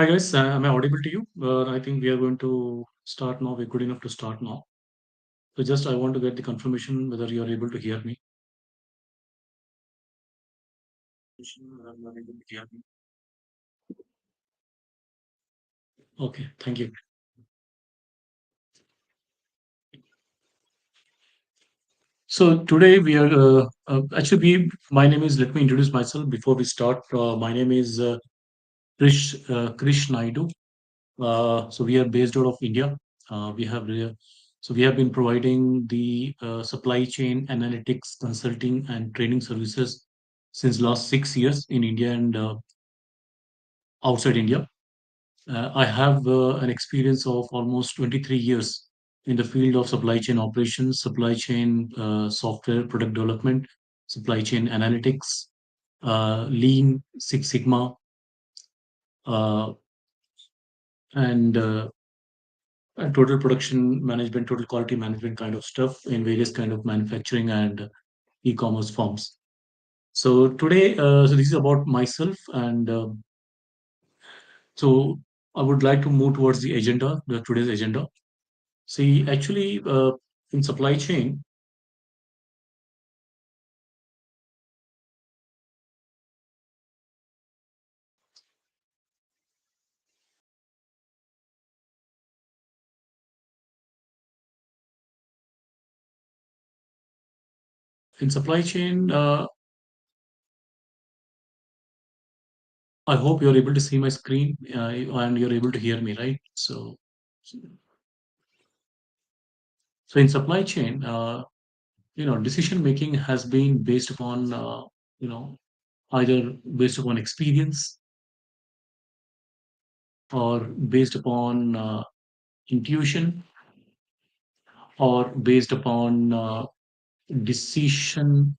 Hi guys, am I audible to you? I think we are going to start now. We're good enough to start now. So just I want to get the confirmation whether you are able to hear me. Okay, thank you. So today we are my name is. Let me introduce myself before we start. My name is Krish Naidu. So we are based out of India. We have so we have been providing the supply chain analytics consulting and training services since last 6 years in India and outside India. I have an experience of almost 23 years in the field of supply chain operations, supply chain software product development, supply chain analytics, Lean, Six Sigma, uh, and total production management, total quality management kind of stuff in various kind of manufacturing and e-commerce firms. So today, so this is about myself, and so I would like to move towards the agenda, the today's agenda. See, actually, in supply chain, in supply chain, I hope you're able to see my screen and you're able to hear me, right? So in supply chain, decision making has been based upon, you know, either based upon experience or based upon intuition or based upon decision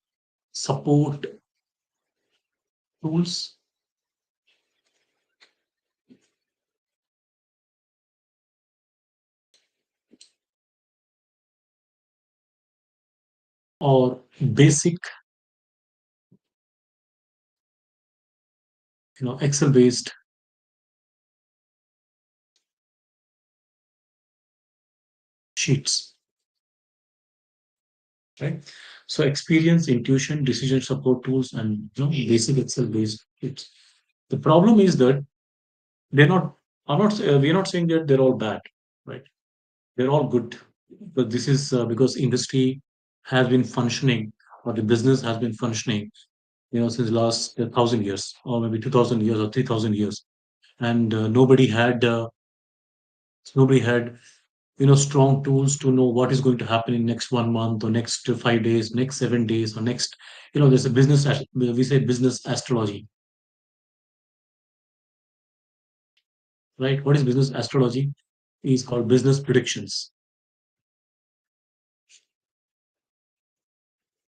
support tools or basic, Excel based sheets, right? So experience, intuition, decision support tools, and basic Excel based sheets. The problem is that they're not. I'm not. We're not saying that they're all bad, right? They're all good, but this is because industry has been functioning or the business has been functioning, since last 1,000 years or maybe 2,000 years or 3,000 years, and nobody had strong tools to know what is going to happen in next 1 month or next 5 days, next 7 days, or next, there's a we say business astrology, right? What is business astrology? Is called business predictions.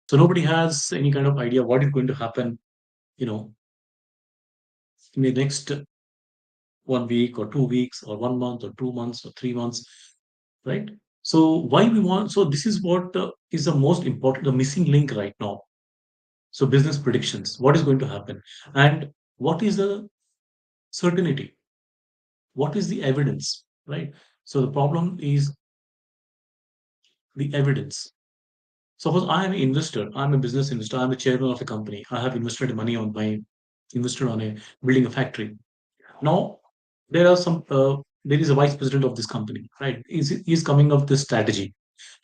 So nobody has any kind of idea what is going to happen, you know, in the next 1 week or 2 weeks or 1 month or 2 months or 3 months, right? So why we want? So this is what is the most important, the missing link right now. So business predictions, what is going to happen, and what is the certainty? What is the evidence, right? So the problem is the evidence. Suppose I am an investor, I'm a business investor, I'm a chairman of a company. I have invested on a building a factory. Now there are some there is a vice president of this company, right? He's coming up with this strategy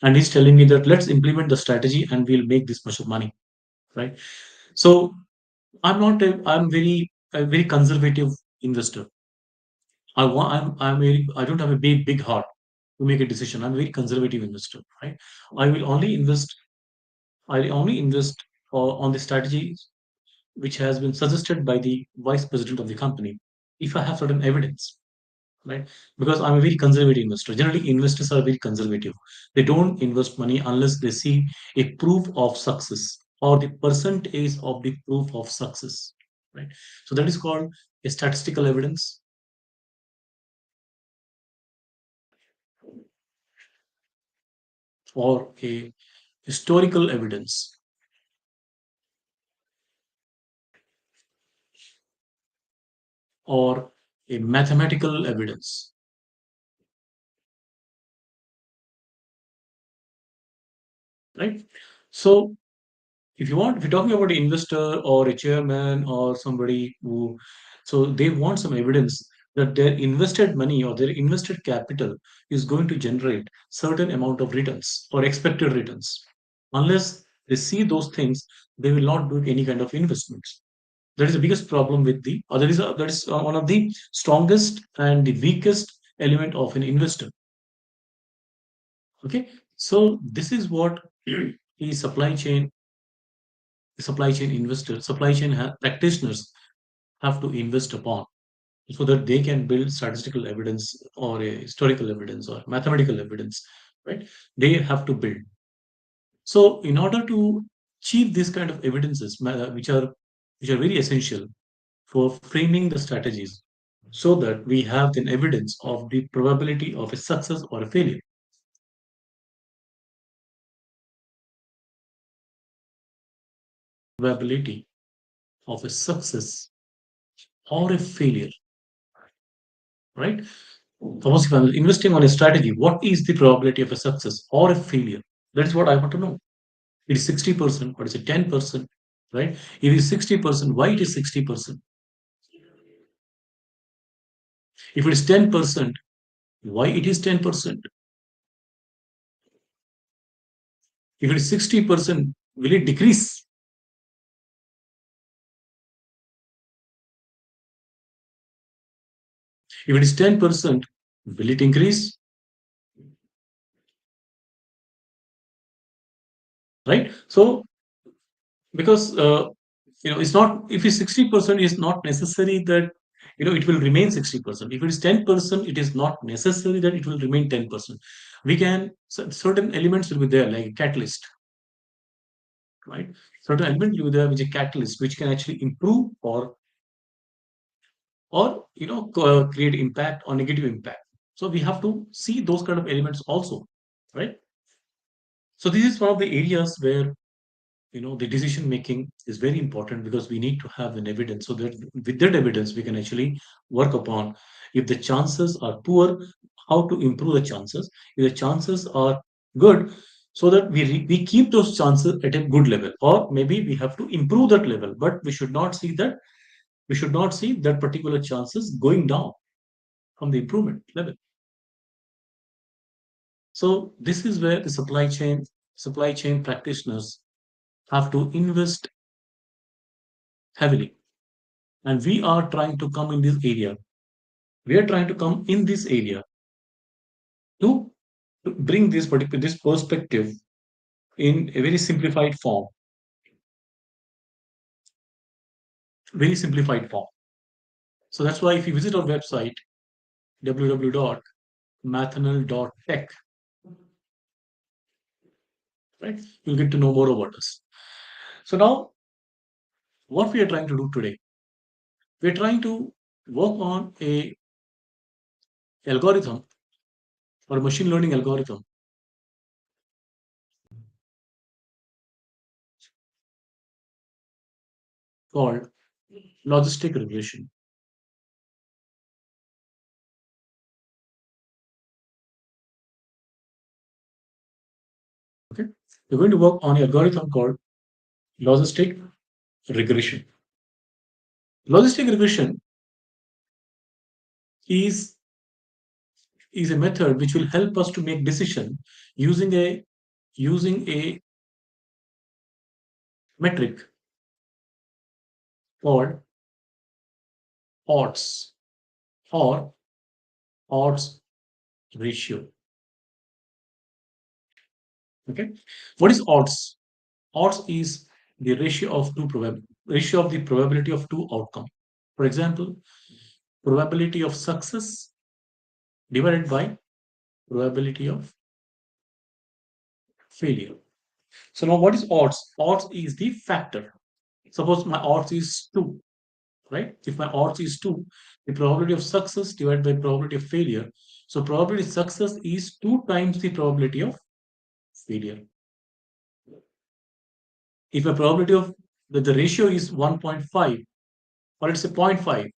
and he's telling me that let's implement the strategy and we'll make this much of money, right? So I'm a very conservative investor. I don't have a big heart to make a decision. I'm a very conservative investor, right? I will only invest. I only invest on the strategy which has been suggested by the vice president of the company. If I have certain evidence, right? Because I'm a very conservative investor. Generally, investors are very conservative. They don't invest money unless they see a proof of success or the percentage of the proof of success, right? So that is called a statistical evidence or a historical evidence or a mathematical evidence, right? So if you want, if you're talking about an investor or a chairman or somebody who, so they want some evidence that their invested money or their invested capital is going to generate certain amount of returns or expected returns. Unless they see those things, they will not do any kind of investments. That is the biggest problem with the, or that is one of the strongest and the weakest element of an investor. Okay, so this is what the supply chain investors, practitioners have to invest upon so that they can build statistical evidence or a historical evidence or mathematical evidence, right? They have to build. So, in order to achieve this kind of evidences, which are very essential for framing the strategies, so that we have an evidence of the probability of a success or a failure. Probability of a success or a failure, right? Suppose if I'm investing on a strategy, what is the probability of a success or a failure? That is what I want to know. It is 60%, what is it, 10%, right? If it is 60%, why it is 60%? If it is 10%, why it is 10%? If it is 60%, will it decrease? If it is 10%, will it increase? Right? So, because it's not, if it's 60%, is not necessary that it will remain 60%. If it is 10%, it is not necessary that it will remain 10%. We can, certain elements will be there, like a catalyst, right? Certain element will be there which is a catalyst which can actually improve or create impact or negative impact. So we have to see those kind of elements also, right? So this is one of the areas where the decision making is very important, because we need to have an evidence, so that with that evidence we can actually work upon, if the chances are poor, how to improve the chances. If the chances are good, so that we keep those chances at a good level, or maybe we have to improve that level, but we should not see that particular chances going down from the improvement level. So this is where the supply chain practitioners have to invest heavily. And we are trying to come in this area. We are trying to come in this area to, bring this perspective in a very simplified form. Very simplified form. So that's why if you visit our website, www.mathanal.tech, right, you'll get to know more about us. So now, what we are trying to do today, we are trying to work on a algorithm, or a machine learning algorithm, called logistic regression. Okay, we're going to work on an algorithm called logistic regression. Logistic regression is a method which will help us to make decision using a metric called odds, or odds ratio. Okay, what is odds? Odds is the ratio of the probability of two outcome. For example, probability of success divided by probability of failure. So now what is odds? Odds is the factor. Suppose my odds is 2, right? If my odds is 2, the probability of success divided by probability of failure. So probability of success is 2 times the probability of failure. If a probability of the ratio is 1.5, or it's a zero point 0.5,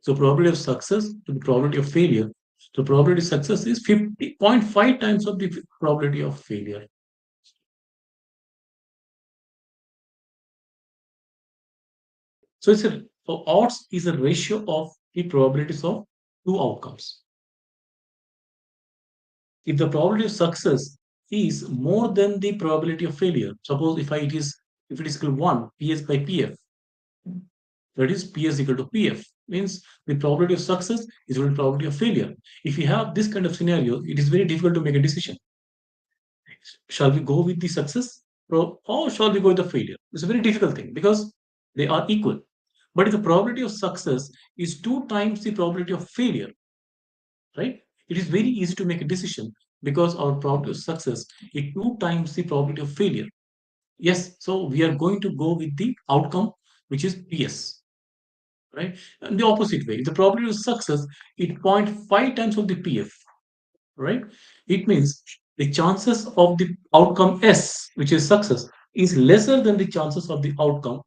So probability of success to the probability of failure. So probability of success is 50.5 times of the probability of failure. So so odds is a ratio of the probabilities of two outcomes. If the probability of success is more than the probability of failure, suppose if it is equal to 1, PS by PF, that is PS equal to PF, means the probability of success is equal to probability of failure. If you have this kind of scenario, it is very difficult to make a decision. Shall we go with the success or shall we go with the failure? It's a very difficult thing because they are equal. But if the probability of success is two times the probability of failure, right? It is very easy to make a decision because our probability of success is two times the probability of failure. Yes, so we are going to go with the outcome, which is PS, right? And the opposite way, the probability of success is 0.5 times of the PF, right? It means the chances of the outcome S, which is success, is lesser than the chances of the outcome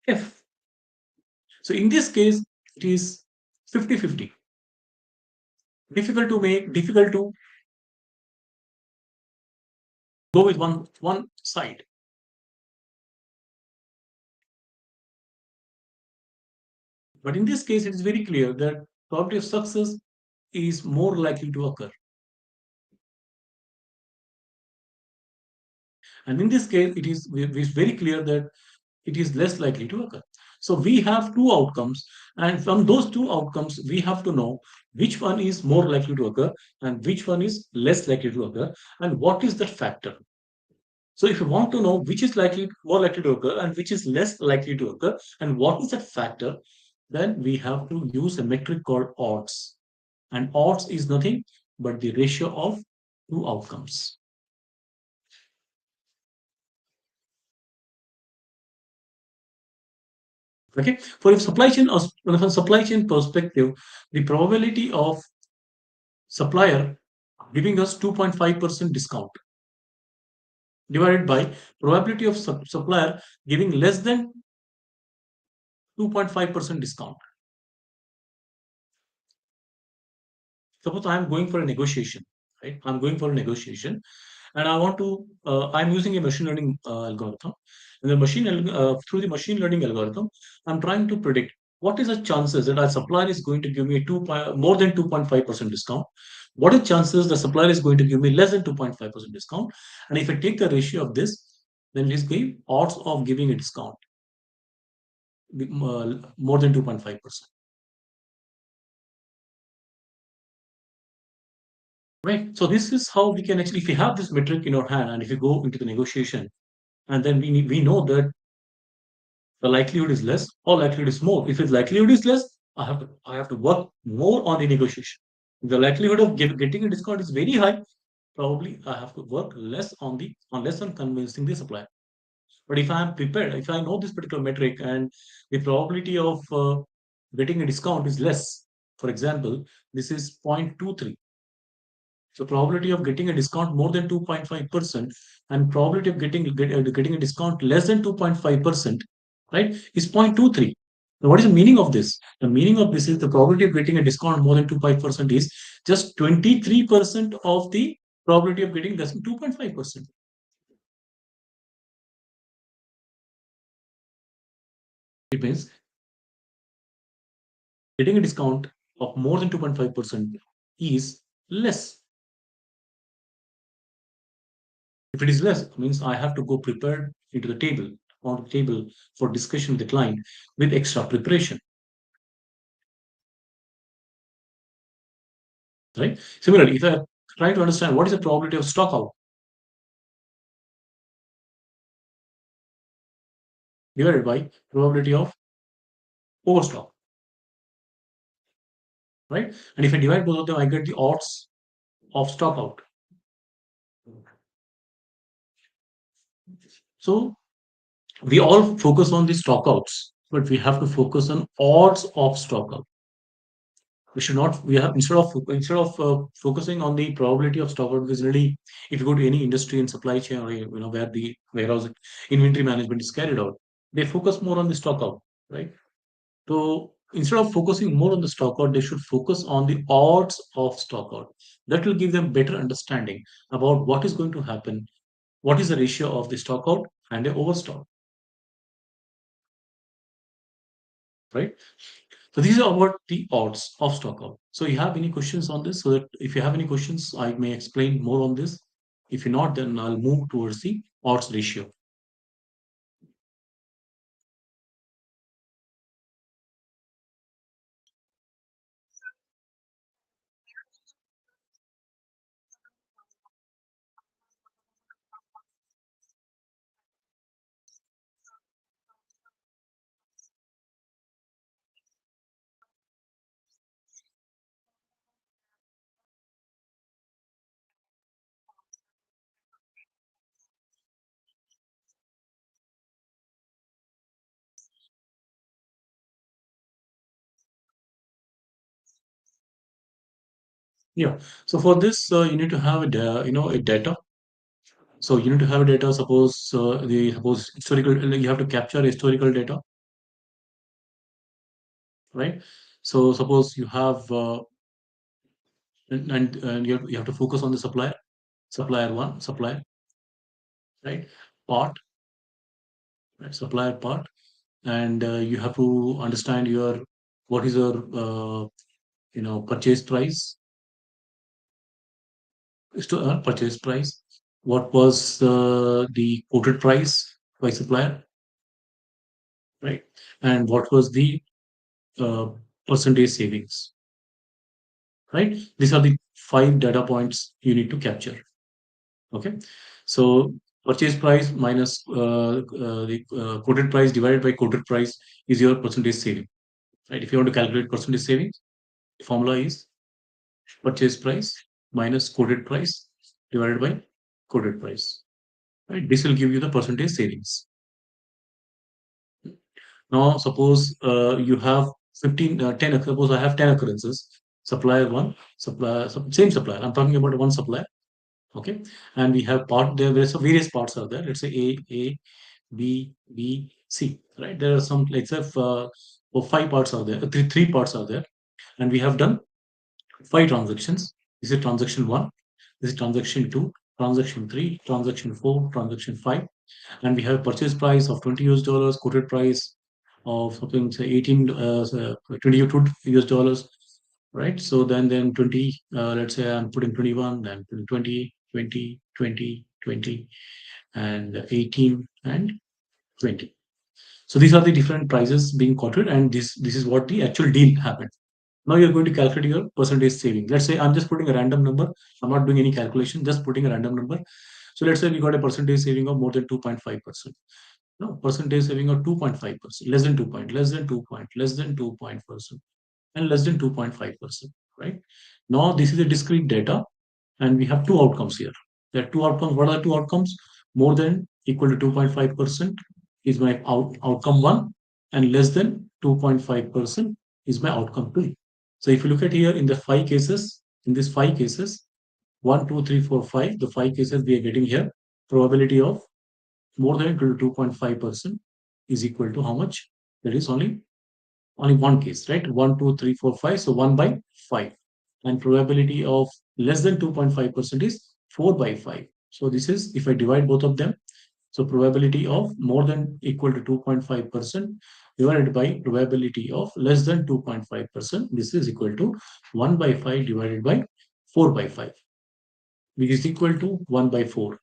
F. So in this case, it is 50-50. Difficult to go with one side. But in this case, it is very clear that probability of success is more likely to occur. And in this case, it is very clear that it is less likely to occur. So we have two outcomes, and from those two outcomes, we have to know which one is more likely to occur and which one is less likely to occur, and what is the factor. So if you want to know which is more likely to occur and which is less likely to occur, and what is that factor, then we have to use a metric called odds. And odds is nothing but the ratio of two outcomes. Okay. From a supply chain perspective, the probability of supplier giving us 2.5% discount divided by probability of supplier giving less than 2.5% discount. Suppose I am going for a negotiation, right? I'm going for a negotiation and I'm using a machine learning algorithm. And through the machine learning algorithm, I'm trying to predict what is the chances that our supplier is going to give me more than 2.5% discount. What are the chances the supplier is going to give me less than 2.5% discount? And if I take the ratio of this, then it is the odds of giving a discount more than 2.5%. Right. So this is how we can actually, if we have this metric in our hand, and if you go into the negotiation, and then we know that the likelihood is less or likelihood is more. If its likelihood is less, I have to work more on the negotiation. If the likelihood of getting a discount is very high, probably I have to work less on convincing the supplier. But if I am prepared, if I know this particular metric and the probability of getting a discount is less, for example, this is 0.23. So probability of getting a discount more than 2.5% and probability of getting a discount less than 2.5%, right, is 0.23. Now, what is the meaning of this? The meaning of this is the probability of getting a discount more than 2.5% is just 23% of the probability of getting less than 2.5%. It means getting a discount of more than 2.5% is less. If it is less, it means I have to go prepared on the table for discussion with the client with extra preparation, right? Similarly, if I try to understand what is the probability of stock out divided by probability of overstock, right? And if I divide both of them, I get the odds of stock out. So we all focus on the stock outs, but we have to focus on odds of stock out. We should not we have instead of focusing on the probability of stock out, because really if you go to any industry and supply chain, or where the warehouse inventory management is carried out, they focus more on the stock out, right? So Instead of focusing more on the stock out, they should focus on the odds of stock out. That will give them better understanding about what is going to happen, what is the ratio of the stock out and the overstock, right? So these are about the odds of stock out. So you have any questions on this? So that if you have any questions, I may explain more on this. If you're not, then I'll move towards the odds ratio. Yeah. So for this, you need to have a data. So you need to have data. Suppose the suppose historical. You have to capture historical data, right? So suppose you have and you have to focus on the supplier, supplier one, supplier, right? Part, right? Supplier part, and you have to understand your what is your purchase price, purchase price. What was the quoted price by supplier, right? And what was the uh, percentage savings, right? These are the five data points you need to capture. Okay, so purchase price minus the quoted price divided by quoted price is your percentage saving, right? If you want to calculate percentage savings, the formula is purchase price minus quoted price divided by quoted price, right? This will give you the percentage savings. Now, suppose you have 10, suppose I have 10 occurrences. Supplier one, supplier, same supplier. I'm talking about one supplier. Okay. And we have there's some various parts are there. Let's say B, B, C, right? There are some, let's say, five parts are there, three parts are there. And we have done five transactions. This is transaction one, this is transaction two, transaction three, transaction four, transaction five, and we have purchase price of $20 US, quoted price of something say 18 22 US dollars, right? So then 20, let's say I'm putting 21, then 20, 20, 20, 20, and 18 and 20. So these are the different prices being quoted, and this is what the actual deal happened. Now you're going to calculate your percentage saving. Let's say I'm just putting a random number. I'm not doing any calculation, just putting a random number. So let's say we got a percentage saving of more than 2.5%. No, percentage saving of 2.5%, less than 2 point, less than 2 point, less than 2.5%, and less than 2.5%, right? Now this is a discrete data, and we have two outcomes here. There are two outcomes. What are the two outcomes? More than equal to 2.5% is my outcome one, and less than 2.5% is my outcome two. So if you look at here in the five cases, in these five cases, one, two, three, four, five, the five cases we are getting here, probability of more than equal to 2.5% is equal to how much? That is only one case, right? One, two, three, four, five. So 1 by 5. And probability of less than 2.5% is 4 by 5. So this is, if I divide both of them, so probability of more than equal to 2.5% divided by probability of less than 2.5%, this is equal to 1 by 5 divided by 4 by 5, which is equal to 1 by 4,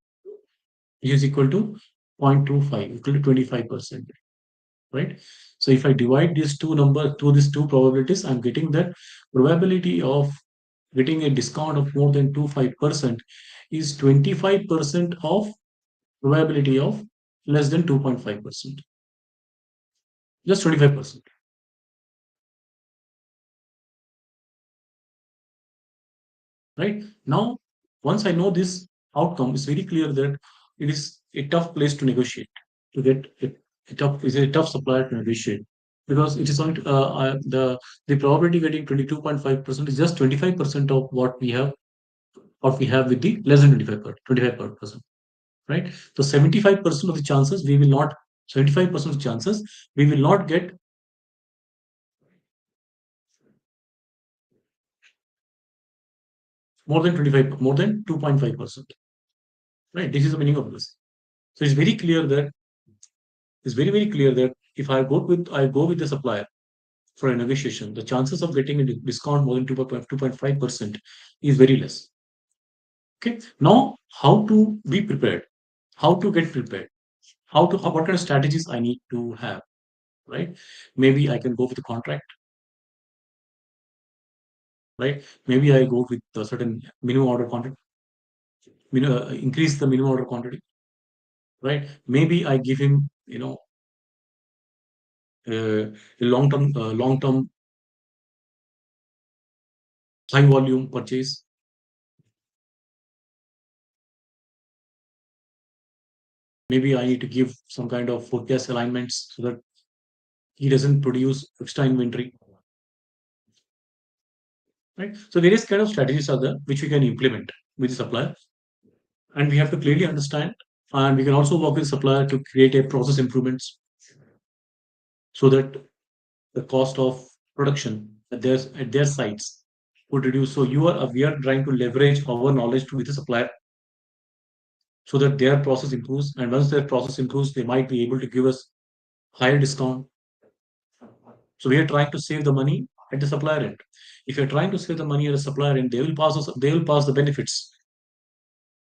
which is equal to 0.25, equal to 25%, right? So if I divide these two numbers to these two probabilities, I'm getting that probability of getting a discount of more than 25% is 25% of probability of less than 2.5%. Just 25%, right? Now, once I know this outcome, it's very clear that it is a tough place to negotiate, to get a tough, is a tough supplier to negotiate, because it is on the probability getting 22.5% is just 25% of what we have with the less than 25%, right? So 75% of the chances we will not 75% of the chances we will not get more than 25, more than 2.5%. Right? This is the meaning of this. So it's very, very clear that if I go with the supplier for a negotiation, the chances of getting a discount more than 2.5% is very less. Okay. Now, how to be prepared? How to get prepared? What kind of strategies I need to have? Right? Maybe I can go with the contract. Right? Maybe I go with a certain minimum order quantity. Increase the minimum order quantity. Right? Maybe I give him, a long term, high volume purchase. Maybe I need to give some kind of forecast alignments so that he doesn't produce extra inventory. Right? So various kind of strategies are there which we can implement with the supplier, and we have to clearly understand. And we can also work with supplier to create a process improvements so that the cost of production at their sites would reduce. So we are trying to leverage our knowledge to with the supplier so that their process improves. And once their process improves, they might be able to give us higher discount. So we are trying to save the money at the supplier end. If you're trying to save the money at the supplier end, they will pass the benefits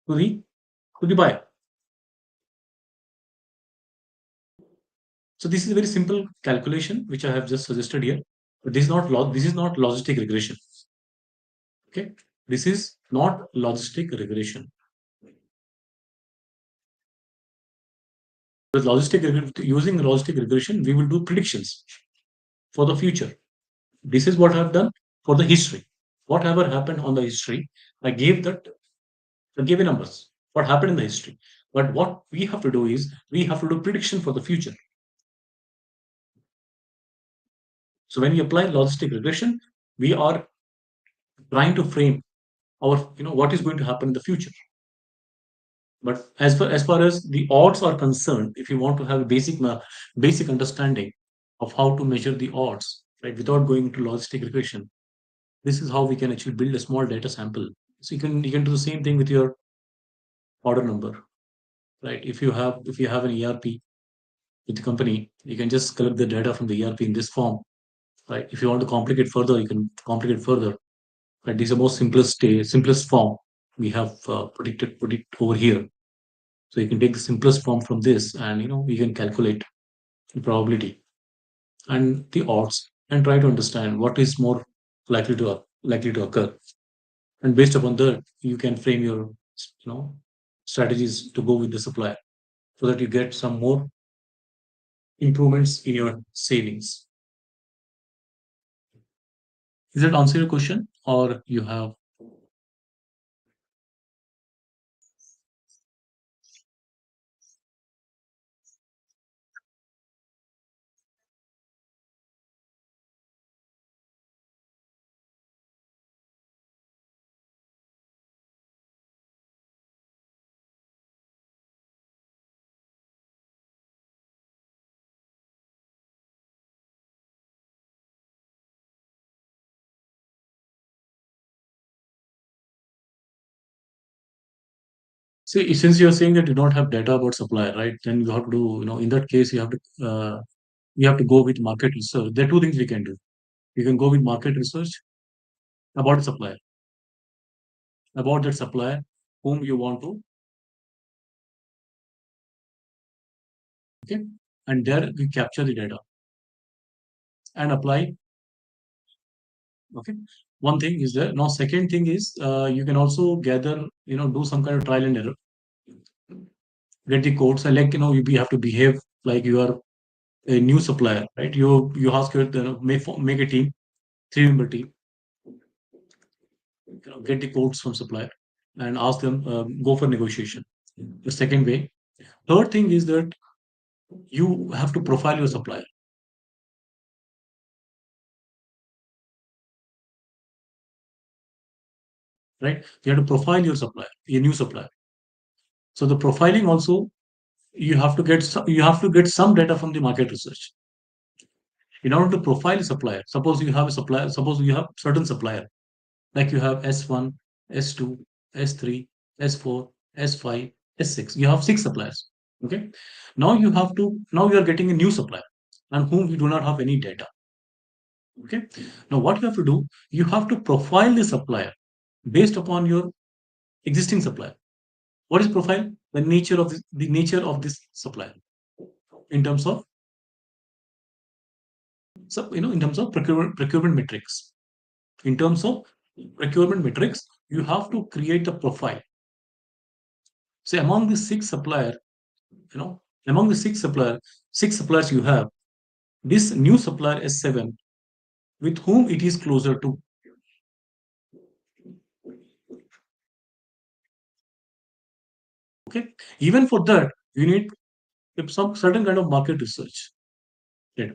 to the buyer. So this is a very simple calculation which I have just suggested here. But this is not logistic regression. Okay, this is not logistic regression. Using logistic regression, we will do predictions for the future. This is what I've done for the history. Whatever happened on the history, I gave that I gave you numbers. What happened in the history. But what we have to do is we have to do prediction for the future. So when we apply logistic regression, we are trying to frame what is going to happen in the future. But as far as the odds are concerned, if you want to have a basic understanding of how to measure the odds, right, without going into logistic regression, this is how we can actually build a small data sample. So you can do the same thing with your order number, right? If you have an ERP with the company, you can just collect the data from the ERP in this form, right? If you want to complicate further, you can complicate further. Right? This is the most simplest form we have put it over here. So you can take the simplest form from this, and you can calculate the probability and the odds, and try to understand what is more likely to occur. And based upon that, you can frame your strategies to go with the supplier so that you get some more improvements in your savings. Does that answer your question, or you have? See, since you're saying that you don't have data about supply, right? Then you have to do, in that case, you have to go with market research. There are two things we can do. You can go with market research about the supplier, about that supplier whom you want to, okay, and there we capture the data and apply. Okay, one thing is there. Now, second thing is you can also gather, do some kind of trial and error, get the codes, and you have to behave like you are a new supplier, right? You ask your make a team, 3 member team, get the quotes from supplier and ask them, go for negotiation. The second way. Third thing is that you have to profile your supplier, right? You have to profile your new supplier. So the profiling also, you have to get some data from the market research in order to profile a supplier. Suppose you have certain supplier, like you have S1, S2, S3, S4, S5, S6. You have six suppliers. Okay. Now you are getting a new supplier and whom you do not have any data. Okay. Now what you have to do, you have to profile the supplier based upon your existing supplier. What is profile? The nature of this supplier in terms of in terms of procurement metrics. In terms of procurement metrics, you have to create a profile. Say among the you know, among the six suppliers you have, this new supplier S7 with whom it is closer to. Okay. Even for that, you need some certain kind of market research. Right.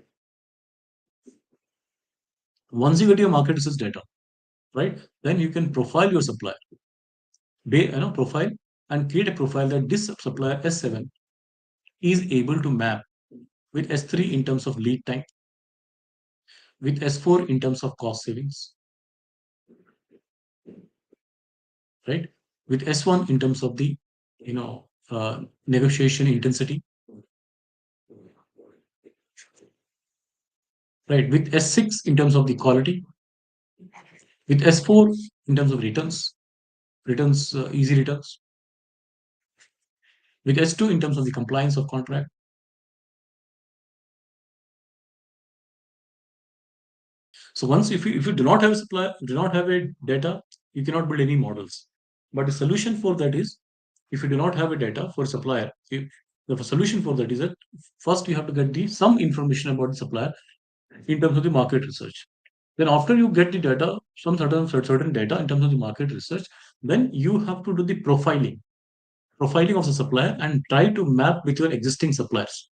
Once you get your market research data, right, then you can profile your supplier. Profile and create a profile that this supplier S7 is able to map with S3 in terms of lead time, with S4 in terms of cost savings, right? With S1 in terms of the negotiation intensity, right? With S6 in terms of the quality, with S4 in terms of easy returns, with S2 in terms of the compliance of contract. So once if you do not have a supply, do not have a data, you cannot build any models. But the solution for that is, if you do not have a data for supplier, the solution for that is that first you have to get the some information about the supplier in terms of the market research. Then after you get the data, some certain data in terms of the market research, then you have to do the profiling of the supplier and try to map with your existing suppliers.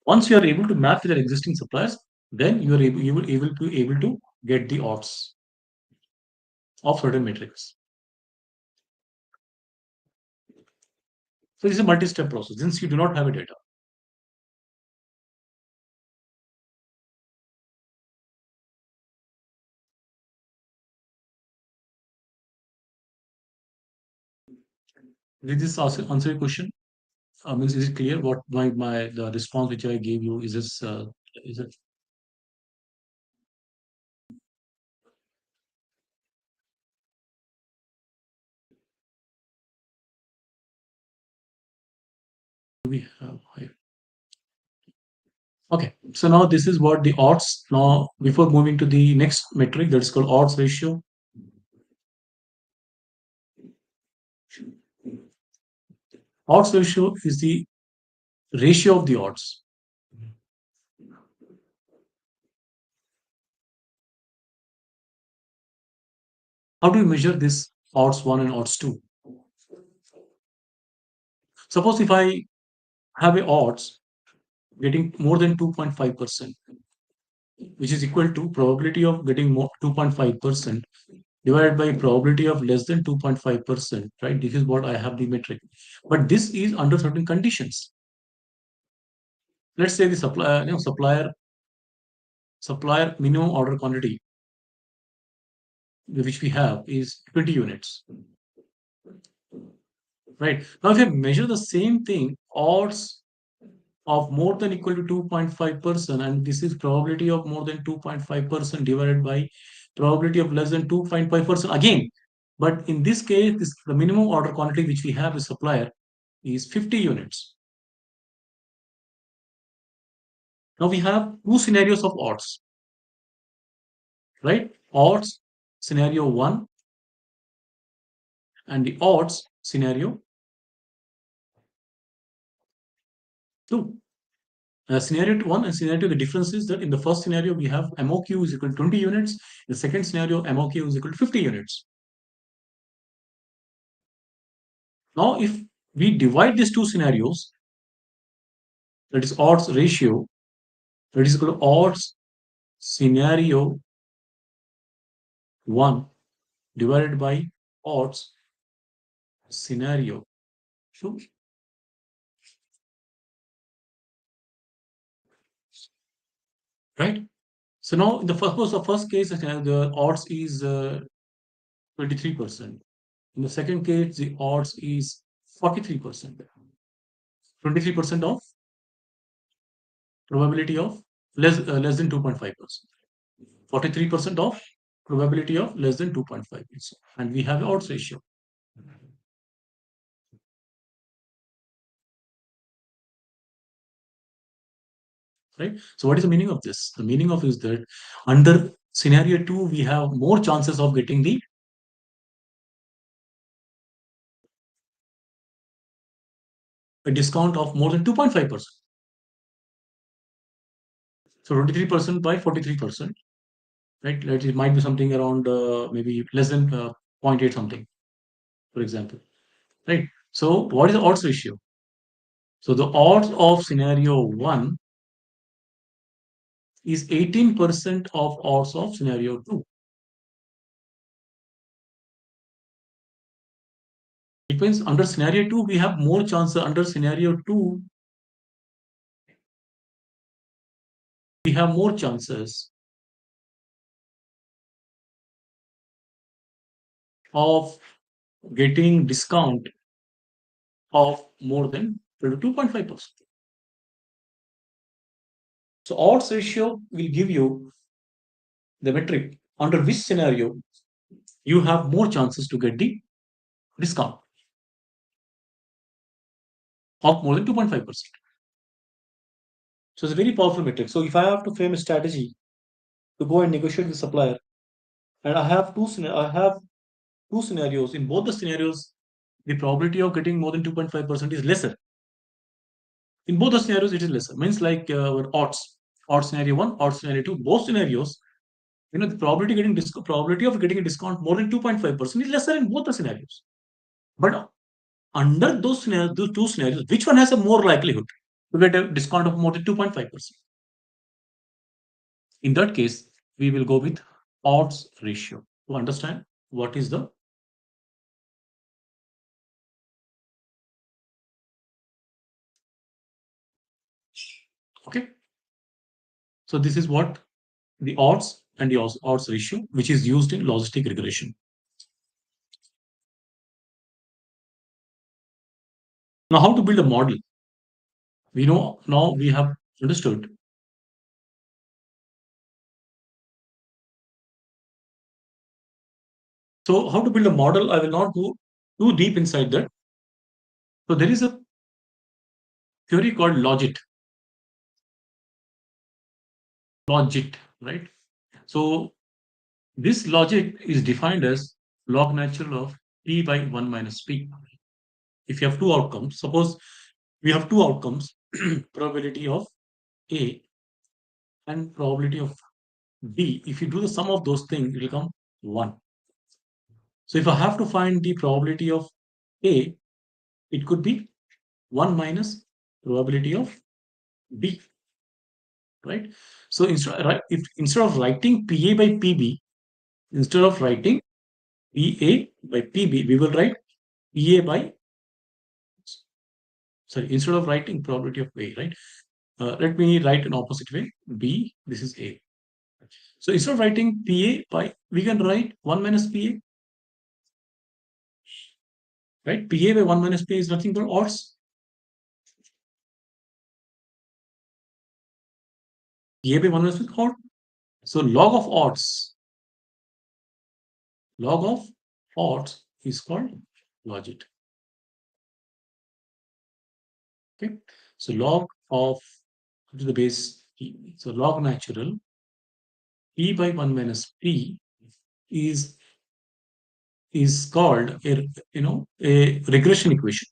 Once you are able to map with your existing suppliers, then you will able to get the odds of certain metrics. So this is a multi-step process. Since you do not have a data, did this answer your question? Means is it clear what my the response which I gave you is it we have okay. So now this is what the odds. Now before moving to the next metric that is called odds ratio. Odds ratio is the ratio of the odds. How do you measure this odds one and odds two? Suppose if I have a odds getting more than 2.5%, which is equal to probability of getting more 2.5% divided by probability of less than 2.5%, right? This is what I have the metric. But this is under certain conditions. Let's say the supplier minimum order quantity which we have is 20 units, right? Now if I measure the same thing, odds of more than equal to 2.5%, and this is probability of more than 2.5% divided by probability of less than 2.5% again. But in this case, the minimum order quantity which we have with supplier is 50 units. Now we have two scenarios of odds, right? Odds scenario 1 and the odds scenario 2. Scenario 1 and scenario 2, the difference is that in the first scenario, we have MOQ is equal to 20 units. In the second scenario, MOQ is equal to 50 units. Now, if we divide these two scenarios, that is odds ratio, that is equal to odds scenario 1 divided by odds scenario 2, right? So now, in the first case, the odds is 23%. In the second case, the odds is 43%. 23% of probability of less than 2.5%. 43% of probability of less than 2.5%. And we have odds ratio, right? So what is the meaning of this? The meaning of is that under scenario 2, we have more chances of getting the a discount of more than 2.5%. So 23% by 43%, right? It might be something around maybe less than zero point 0.8 something, for example, right? So what is the odds ratio? So the odds of scenario 1 is 18% of odds of scenario 2. It means under scenario 2, we have more chances. Under scenario 2, we have more chances of getting discount of more than 2.5%. So odds ratio will give you the metric under which scenario you have more chances to get the discount of more than 2.5%. So it's a very powerful metric. So if I have to frame a strategy to go and negotiate with the supplier, and I have two scenarios. In both the scenarios, the probability of getting more than 2.5% is lesser. In both the scenarios, it is lesser. Means like our odds scenario 1, odds scenario 2, both scenarios, the probability of getting a discount more than 2.5% is lesser in both the scenarios. But under those two scenarios, which one has a more likelihood to get a discount of more than 2.5%? In that case, we will go with odds ratio to understand what is the okay. So this is what the odds and the odds ratio, which is used in logistic regression. Now, how to build a model? We know now we have understood. So, how to build a model? I will not go too deep inside that. So, there is a theory called logit, right? So, this logic is defined as log natural of p by 1 minus p. If you have two outcomes, suppose we have two outcomes, probability of A and probability of B. If you do the sum of those things, it will come 1. So if I have to find the probability of A, it could be 1 minus probability of B, right? So instead of writing PA by PB, instead of writing PA by PB, we will write PA by, sorry, instead of writing probability of A, right? Let me write an opposite way. B, this is A. So instead of writing PA by, we can write 1 minus PA, right? PA by 1 minus PA is nothing but odds. PA by 1 minus PA is odd. So log of odds is called logit. Okay. So log of to the base p. So log natural p by 1 minus p is called a regression equation.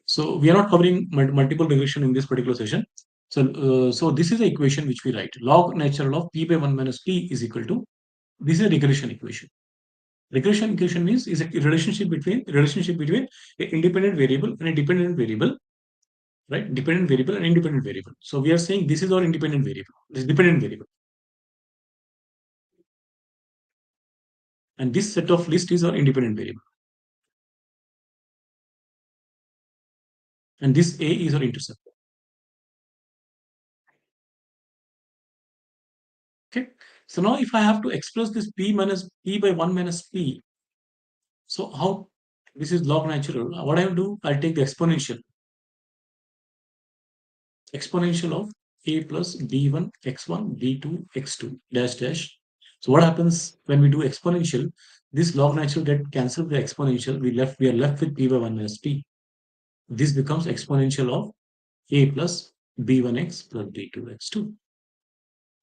So we are not covering multiple regression in this particular session. So this is the equation which we write. Log natural of p by 1 minus p is equal to, this is a regression equation. Regression equation means is a relationship between an independent variable and a dependent variable, right? Dependent variable and independent variable. So we are saying this is our independent variable, this dependent variable, and this set of list is our independent variable, and this A is our intercept. Okay. So now if I have to express this p minus p by 1 minus p, so how this is log natural. What I will do, I'll take the exponential of a plus b1 x1 b2 x2 dash dash. So what happens when we do exponential? This log natural get cancelled the exponential. We are left with p by 1 minus p. This becomes exponential of a plus b1x plus b2x2.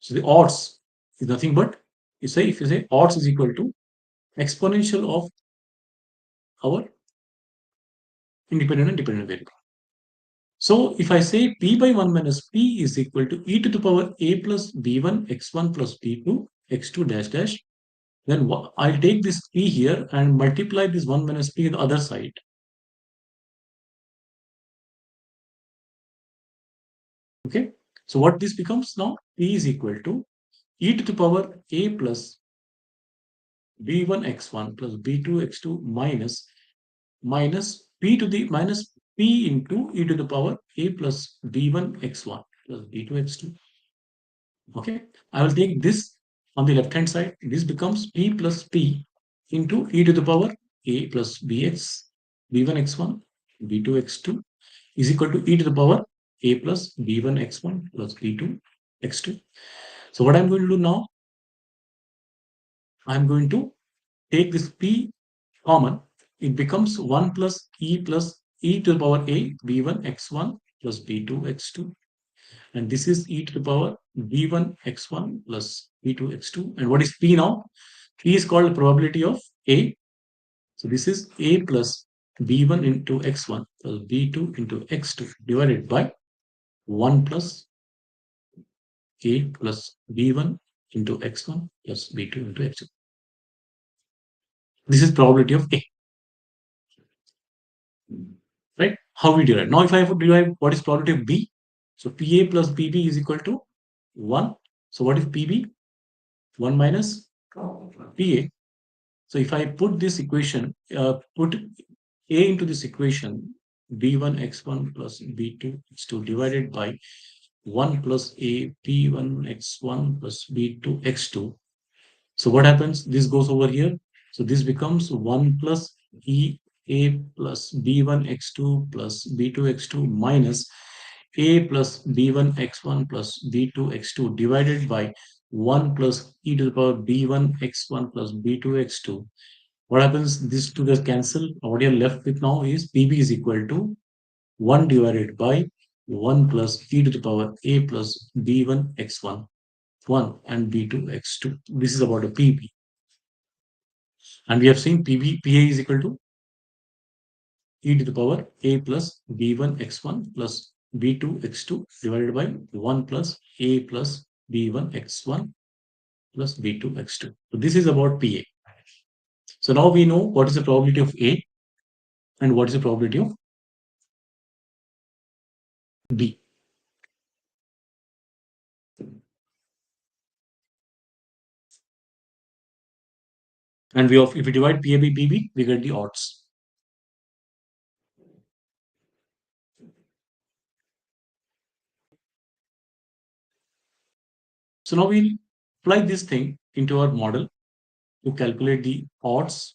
So the odds is nothing but if you say odds is equal to exponential of our independent and dependent variable. So if I say p by 1 minus p is equal to e to the power a plus b1 x1 plus b2 x2 dash dash, then I'll take this p here and multiply this 1 minus p on the other side. Okay. So what this becomes now? P is equal to e to the power a plus b1 x1 plus b2 x2 minus p to the minus p into e to the power a plus b1 x1 plus b2 x2. Okay, I will take this on the left hand side. This becomes p plus p into e to the power a plus bx b1 x1 b2 x2 is equal to e to the power a plus b1 x1 plus b2 x2. So what I'm going to do now, I'm going to take this p common. It becomes 1 plus e to the power a b1 x1 plus b2 x2, and this is e to the power b1 x1 plus b2 x2. And what is p now? P is called probability of a. So this is a plus b1 into x1 plus b2 into x2 divided by 1 plus a plus b1 into x1 plus b2 into x2. This is probability of a, right? How we derive? Now if I have to derive what is probability of b, so pa plus bb is equal to 1. So what is pb? 1 minus pa. So if I put this equation, put a into this equation, b1 x1 plus b2 x2 divided by 1 plus a b1 x1 plus b2 x2. So what happens? This goes over here. So this becomes 1 plus e a plus b1 x2 plus b2 x2 minus a plus b1 x1 plus b2 x2 divided by 1 plus e to the power b1 x1 plus b2 x2. What happens? These two get cancelled. What you're left with now is pb is equal to 1 divided by 1 plus e to the power a plus b1 x1 1 and b2 x2. This is about a pb. And we have seen pa is equal to e to the power a plus b1 x1 plus b2 x2 divided by 1 plus a plus b1 x1 plus b2 x2. So this is about pa. So now we know what is the probability of a and what is the probability of b. And if we divide pa by bb, we get the odds. So now we'll apply this thing into our model to calculate the odds.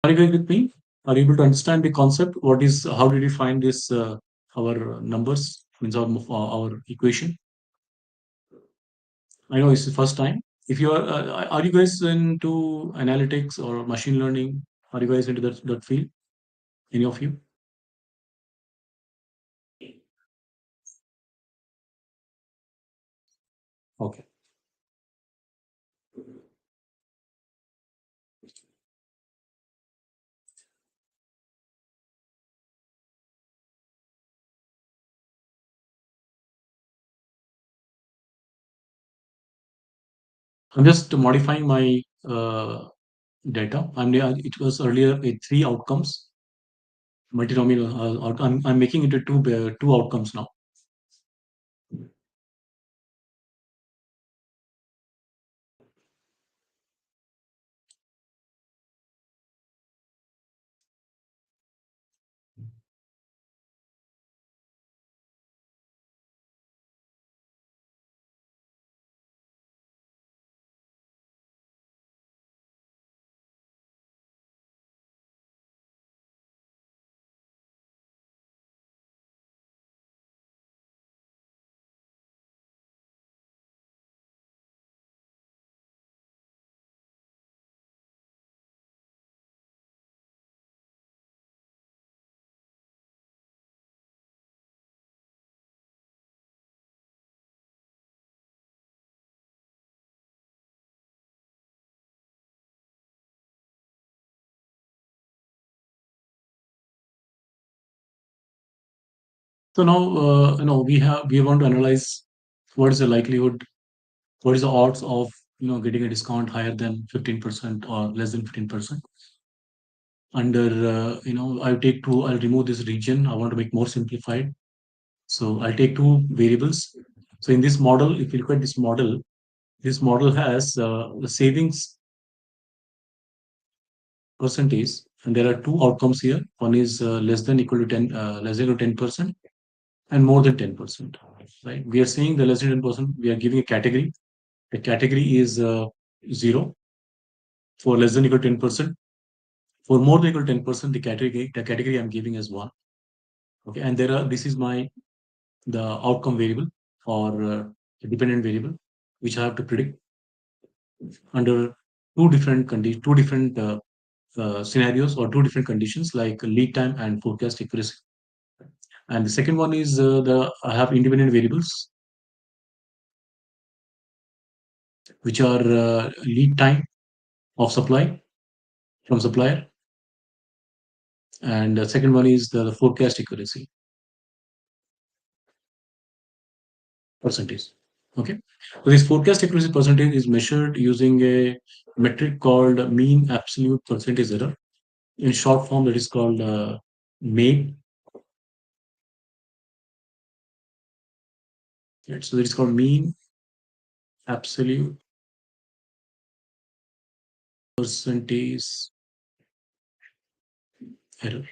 Are you going with me? Are you able to understand the concept? What is, how did you find this, our numbers, means our equation? I know it's the first time. If you are you guys into analytics or machine learning? Are you guys into that field? Any of you? Okay. I'm just modifying my data. It was earlier a three outcomes multinomial. I'm making it a two outcomes now. So now, we want to analyze what is the likelihood, what is the odds of getting a discount higher than 15% or less than 15%. Under I'll remove this region. I want to make more simplified. So I'll take two variables. So in this model, if you look at this model has the savings percentage, and there are two outcomes here. One is less than equal to 10, less than equal to 10%, and more than 10%. Right? We are saying the less than 10%. We are giving a category. The category is 0 for less than equal to 10%. For more than equal to 10%, the category I'm giving as 1. Okay, and this is the outcome variable or dependent variable, which I have to predict under two different scenarios or two different conditions like lead time and forecast accuracy. And the second one is the I have independent variables, which are lead time of supply from supplier, and the second one is the forecast accuracy percentage. Okay, so this forecast accuracy percentage is measured using a metric called mean absolute percentage error. In short form, that is called MAPE. Right? So that is called mean absolute percentage error.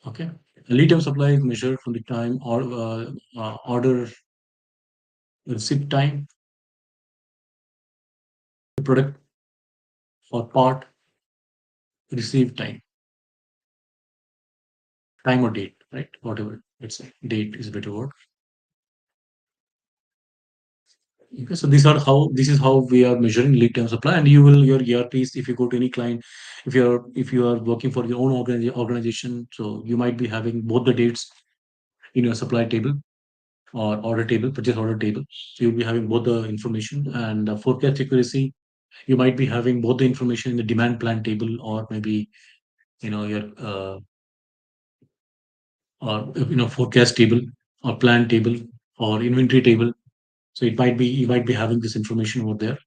Okay. The lead time supply is measured from the time or order receipt time, the product or part receive time or date, right? Whatever. Let's say date is a better word. Okay, so this is how we are measuring lead time supply, and your ERPs, if you go to any client, if you are working for your own organization, so you might be having both the dates in your supply table or order table, purchase order table. So you'll be having both the information and forecast accuracy. You might be having both the information in the demand plan table or maybe your or forecast table or plan table or inventory table. So you might be having this information over there.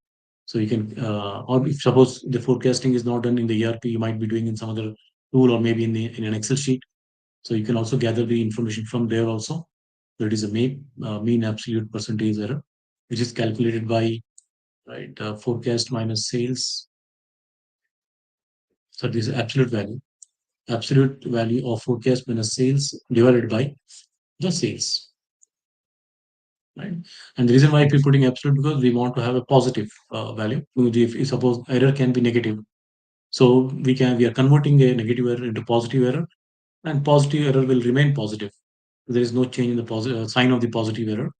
So you can or if suppose the forecasting is not done in the ERP, you might be doing in some other tool or maybe in an Excel sheet. So you can also gather the information from there also. That is a mean absolute percentage error, which is calculated by right forecast minus sales. So this is absolute value of forecast minus sales divided by the sales, right? And the reason why we're putting absolute because we want to have a positive value. If suppose error can be negative, so we are converting a negative error into positive error, and positive error will remain positive. There is no change in the positive sign of the positive error.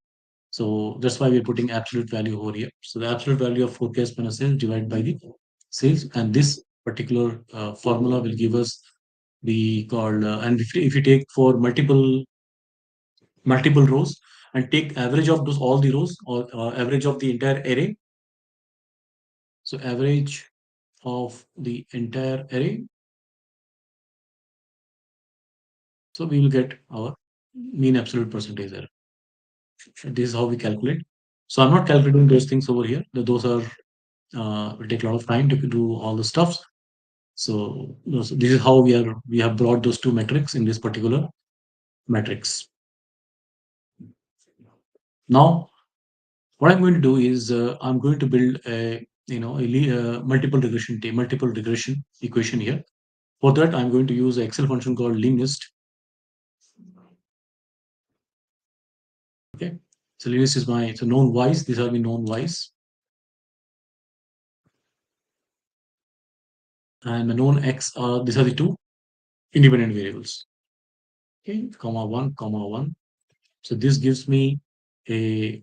So that's why we're putting absolute value over here. So the absolute value of forecast minus sales divided by the sales, and this particular formula will give us the called and if you take for multiple rows and take average of those all the rows or average of the entire array. So average of the entire array. So we will get our mean absolute percentage error. This is how we calculate. So I'm not calculating those things over here. Those are Will take a lot of time to do all the stuff. So this is how we have brought those two metrics in this particular matrix. Now, what I'm going to do is I'm going to build a multiple regression multiple regression equation here. For that, I'm going to use an Excel function called linearist. Okay, so linearist is my known y's. These are my known y's, and my known x. These are the two independent variables. Okay, comma one, comma one. So this gives me a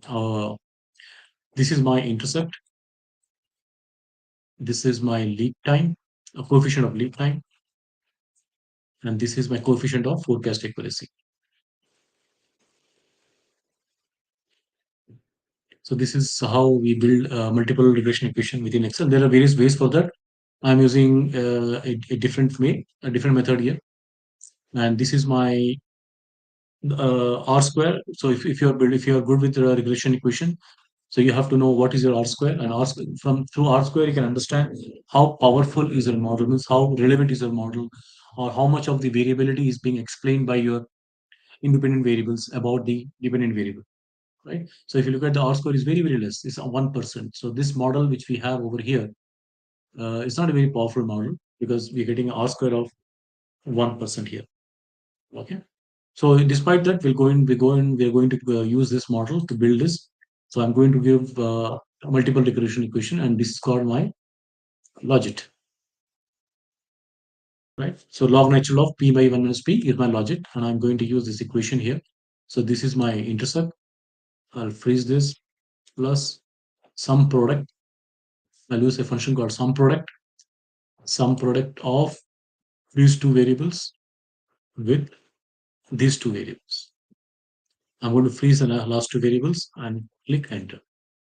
this is my intercept. This is my lead time, a coefficient of lead time, and this is my coefficient of forecast accuracy. So this is how we build multiple regression equation within Excel. There are various ways for that. I'm using a different way, a different method here, and this is my R square. So if you're good with the regression equation, so you have to know what is your R square, and from through R square you can understand how powerful is your model, means how relevant is your model, or how much of the variability is being explained by your independent variables about the dependent variable, right? So if you look at the R square is very less, it's 1%. So this model which we have over here, it's not a very powerful model because we're getting an R square of 1% here. Okay. So despite that, we're going to use this model to build this. So I'm going to give multiple regression equation, and this is called my logit, right? So log natural of p by 1 minus p is my logit, and I'm going to use this equation here. So this is my intercept. I'll freeze this plus sum product. I'll use a function called sum product of these two variables with these two variables. I'm going to freeze the last two variables and click enter.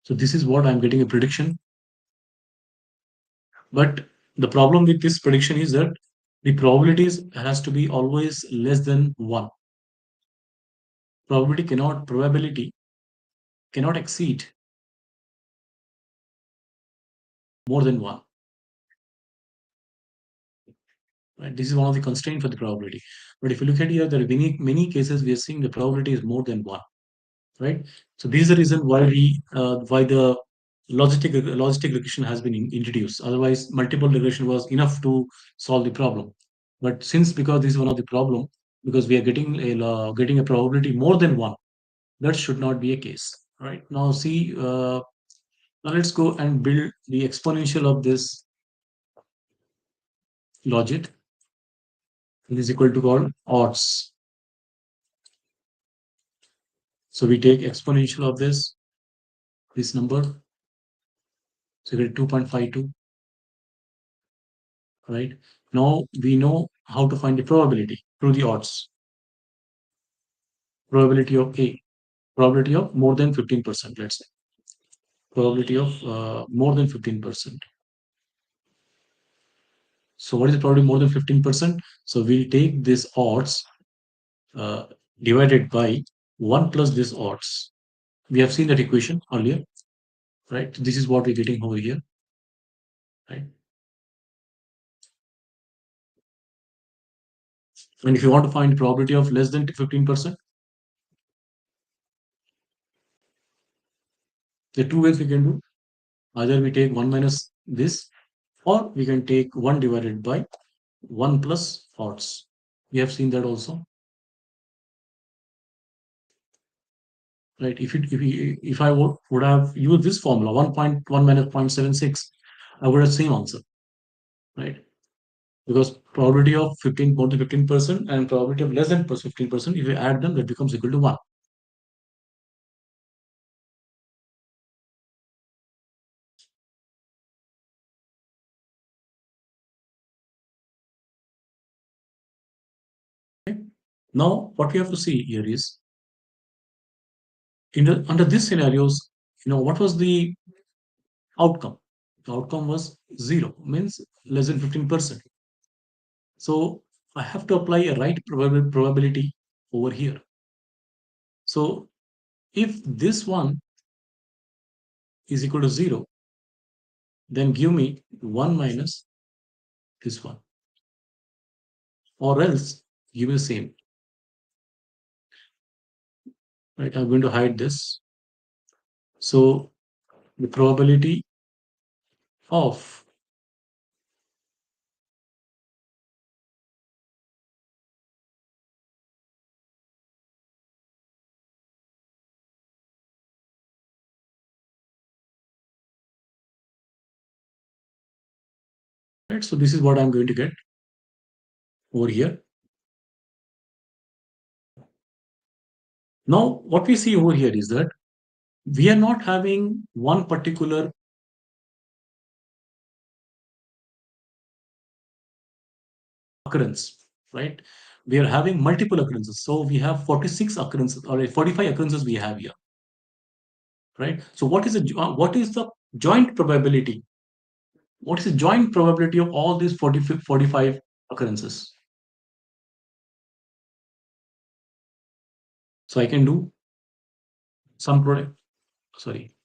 So this is what I'm getting a prediction. But the problem with this prediction is that the probabilities has to be always less than one. Probability cannot exceed more than one. Right? This is one of the constraints for the probability. But if you look at here, there are many cases we are seeing the probability is more than one. Right? So this is the reason why the logistic regression has been introduced. Otherwise, multiple regression was enough to solve the problem. But since because this is one of the problem, because we are getting a probability more than one, that should not be a case. Right? Now see, now let's go and build the exponential of this logit. It is equal to called odds. So we take exponential of this number. So we get 2.52. Right? Now we know how to find the probability through the odds. Probability of A, probability of more than 15%, let's say. Probability of more than 15%. So what is the probability more than 15%? So we'll take this odds uh, divided by 1 plus this odds. We have seen that equation earlier, right? This is what we're getting over here, right? And if you want to find probability of less than 15%, there are two ways we can do. Either we take 1 minus this, or we can take 1 divided by 1 plus odds. We have seen that also, right? If I would have used this formula 1.1 minus 0.76, I would have same answer, right? Because probability of 15 more than 15% and probability of less than 15%, if you add them, that becomes equal to 1. Okay? Now, what we have to see here is under these scenarios, what was the outcome? The outcome was 0, means less than 15%. So I have to apply a right probability over here. So if this one is equal to 0, then give me 1 minus this one, or else give me the same. Right? I'm going to hide this. So the probability of, right? So this is what I'm going to get over here. Now, what we see over here is that we are not having one particular occurrence, right? We are having multiple occurrences. So we have 46 occurrences or 45 occurrences we have here, right? So what is the joint probability? What is the joint probability of all these 45 occurrences? So I can do some product. Sorry.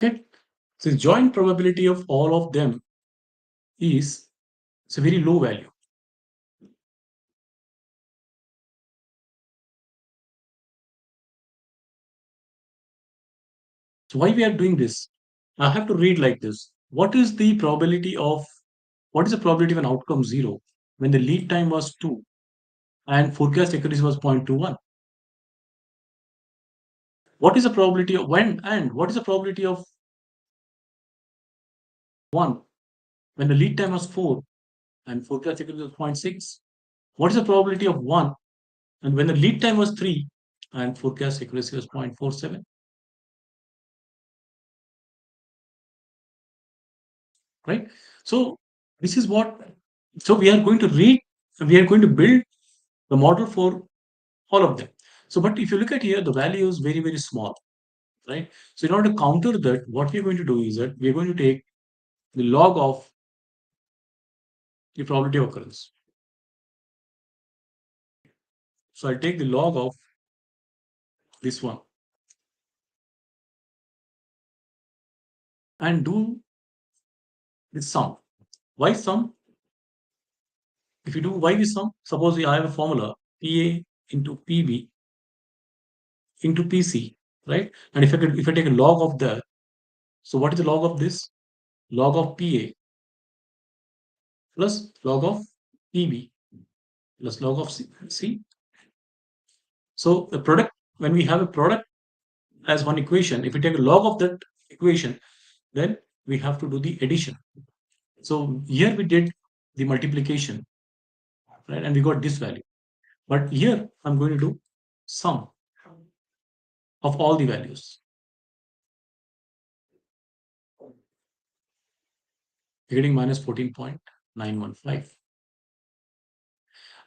Okay. So the joint probability of all of them is it's a very low value. So why we are doing this? I have to read like this. What is the probability of an outcome 0 when the lead time was 2 and forecast accuracy was 0.21? What is the probability of when and what is the probability of 1 when the lead time was 4 and forecast accuracy was zero point 0.6? What is the probability of 1 and when the lead time was 3 and forecast accuracy was 0.47? Right? So this is what, so we are going to build the model for all of them. So, but if you look at here, the value is very, very small, right? So in order to counter that, what we're going to do is that we're going to take the log of the probability of occurrence. So I'll take the log of this one and do the sum. Why sum? If you do why the sum, suppose I have a formula PA into PB into PC, right? And if I take a log of that, so what is the log of this? Log of PA plus log of PB plus log of C. So the product, when we have a product as one equation, if we take a log of that equation, then we have to do the addition. So here we did the multiplication, right? And we got this value. But here I'm going to do sum of all the values. You're getting minus 14.915.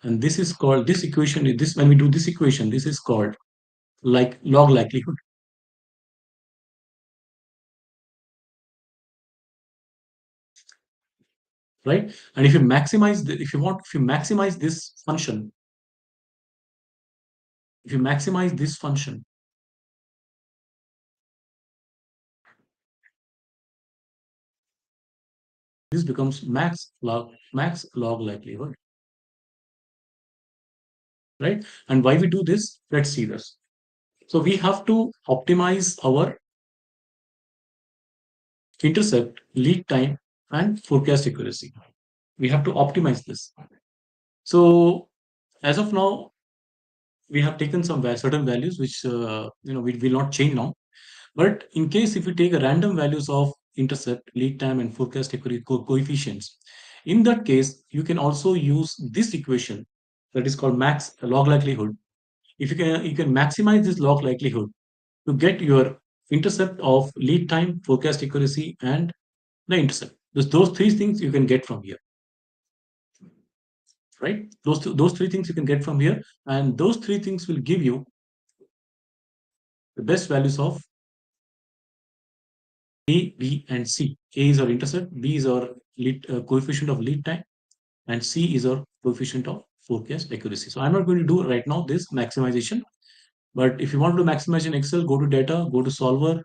And this is called, this equation, this when we do this equation, this is called like log likelihood. Right? And if you maximize the, if you maximize this function, if you maximize this function, this becomes max log likelihood. Right? And why we do this? Let's see this. So we have to optimize our intercept, lead time, and forecast accuracy. We have to optimize this. So as of now, we have taken some certain values which we will not change now. But in case if we take a random values of intercept, lead time, and forecast accuracy coefficients, in that case you can also use this equation that is called max log likelihood. If you can maximize this log likelihood to get your intercept of lead time, forecast accuracy, and the intercept. Those three things you can get from here, right? Those three things you can get from here, and those three things will give you the best values of A, B, and C. A is our intercept, B is our coefficient of lead time, and C is our coefficient of forecast accuracy. So I'm not going to do right now this maximization, but if you want to maximize in Excel, go to data, go to solver,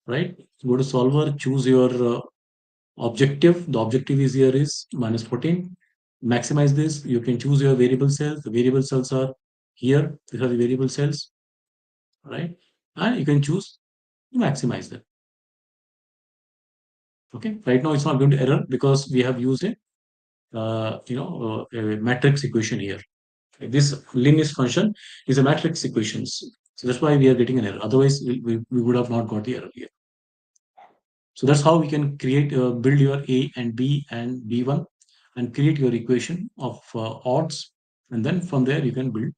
right? Go to solver, choose your objective. The objective is here is minus 14. Maximize this. You can choose your variable cells. The variable cells are here. These are the variable cells, right? And you can choose to maximize them. Okay. Right now it's not going to error because we have used a matrix equation here. This linear function is a matrix equations. So that's why we are getting an error. Otherwise, we would have not got the error here. So that's how we can create, build your A and B and B1 and create your equation of odds. And then from there, you can build.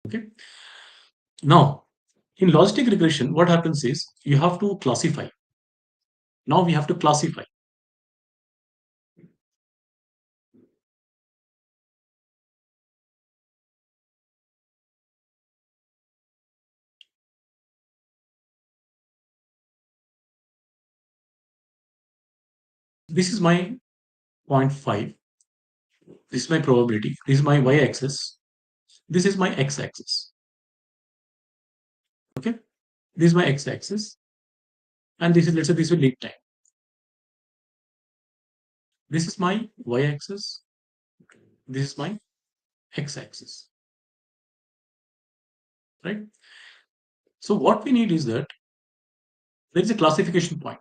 Okay. Now, in logistic regression, what happens is you have to classify. Now we have to classify. This is my zero point 0.5. This is my probability. This is my y-axis. This is my x-axis. Okay. This is my x-axis. And this is, let's say, this is lead time. This is my y-axis. This is my x-axis. Right. So what we need is that there is a classification point.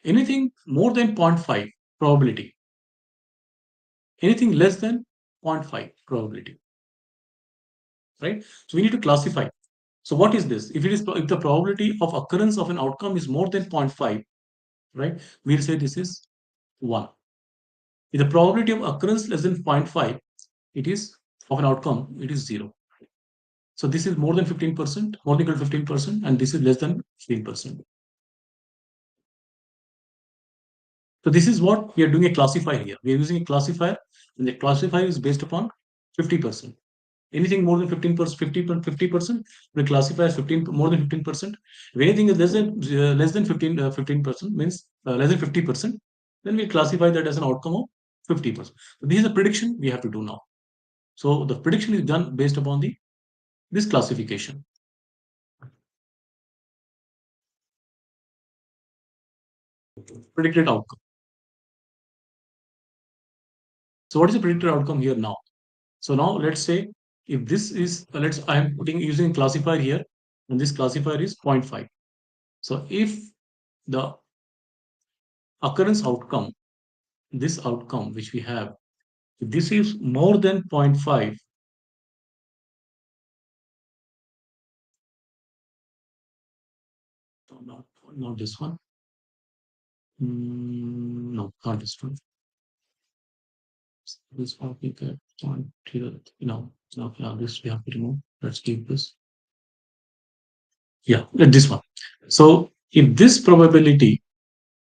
Anything more than zero point 0.5 probability, anything less than zero point 0.5 probability, right? So we need to classify. So what is this? If the probability of occurrence of an outcome is more than zero point 0.5, right? We'll say this is 1. If the probability of occurrence less than zero point 0.5, it is of an outcome, it is 0. So this is more than 15%, more than equal to 15%, and this is less than 15%. So this is what we are doing a classifier here. We are using a classifier, and the classifier is based upon 50%. Anything more than 15%, 50%, we classify as 15, more than 15%. If anything is less than 15% means less than 50%, then we classify that as an outcome of 50%. So this is a prediction we have to do now. So the prediction is done based upon this classification. Predicted outcome. So what is the predicted outcome here now? So now let's say if this is, I am putting using classifier here, and this classifier is 0 0.5. So if the occurrence outcome, this outcome which we have, if this is more than 0 0.5, no, not this one. No, not this one. This one we get point here. No, yeah, this we have to remove. Let's keep this. Yeah, this one. So if this probability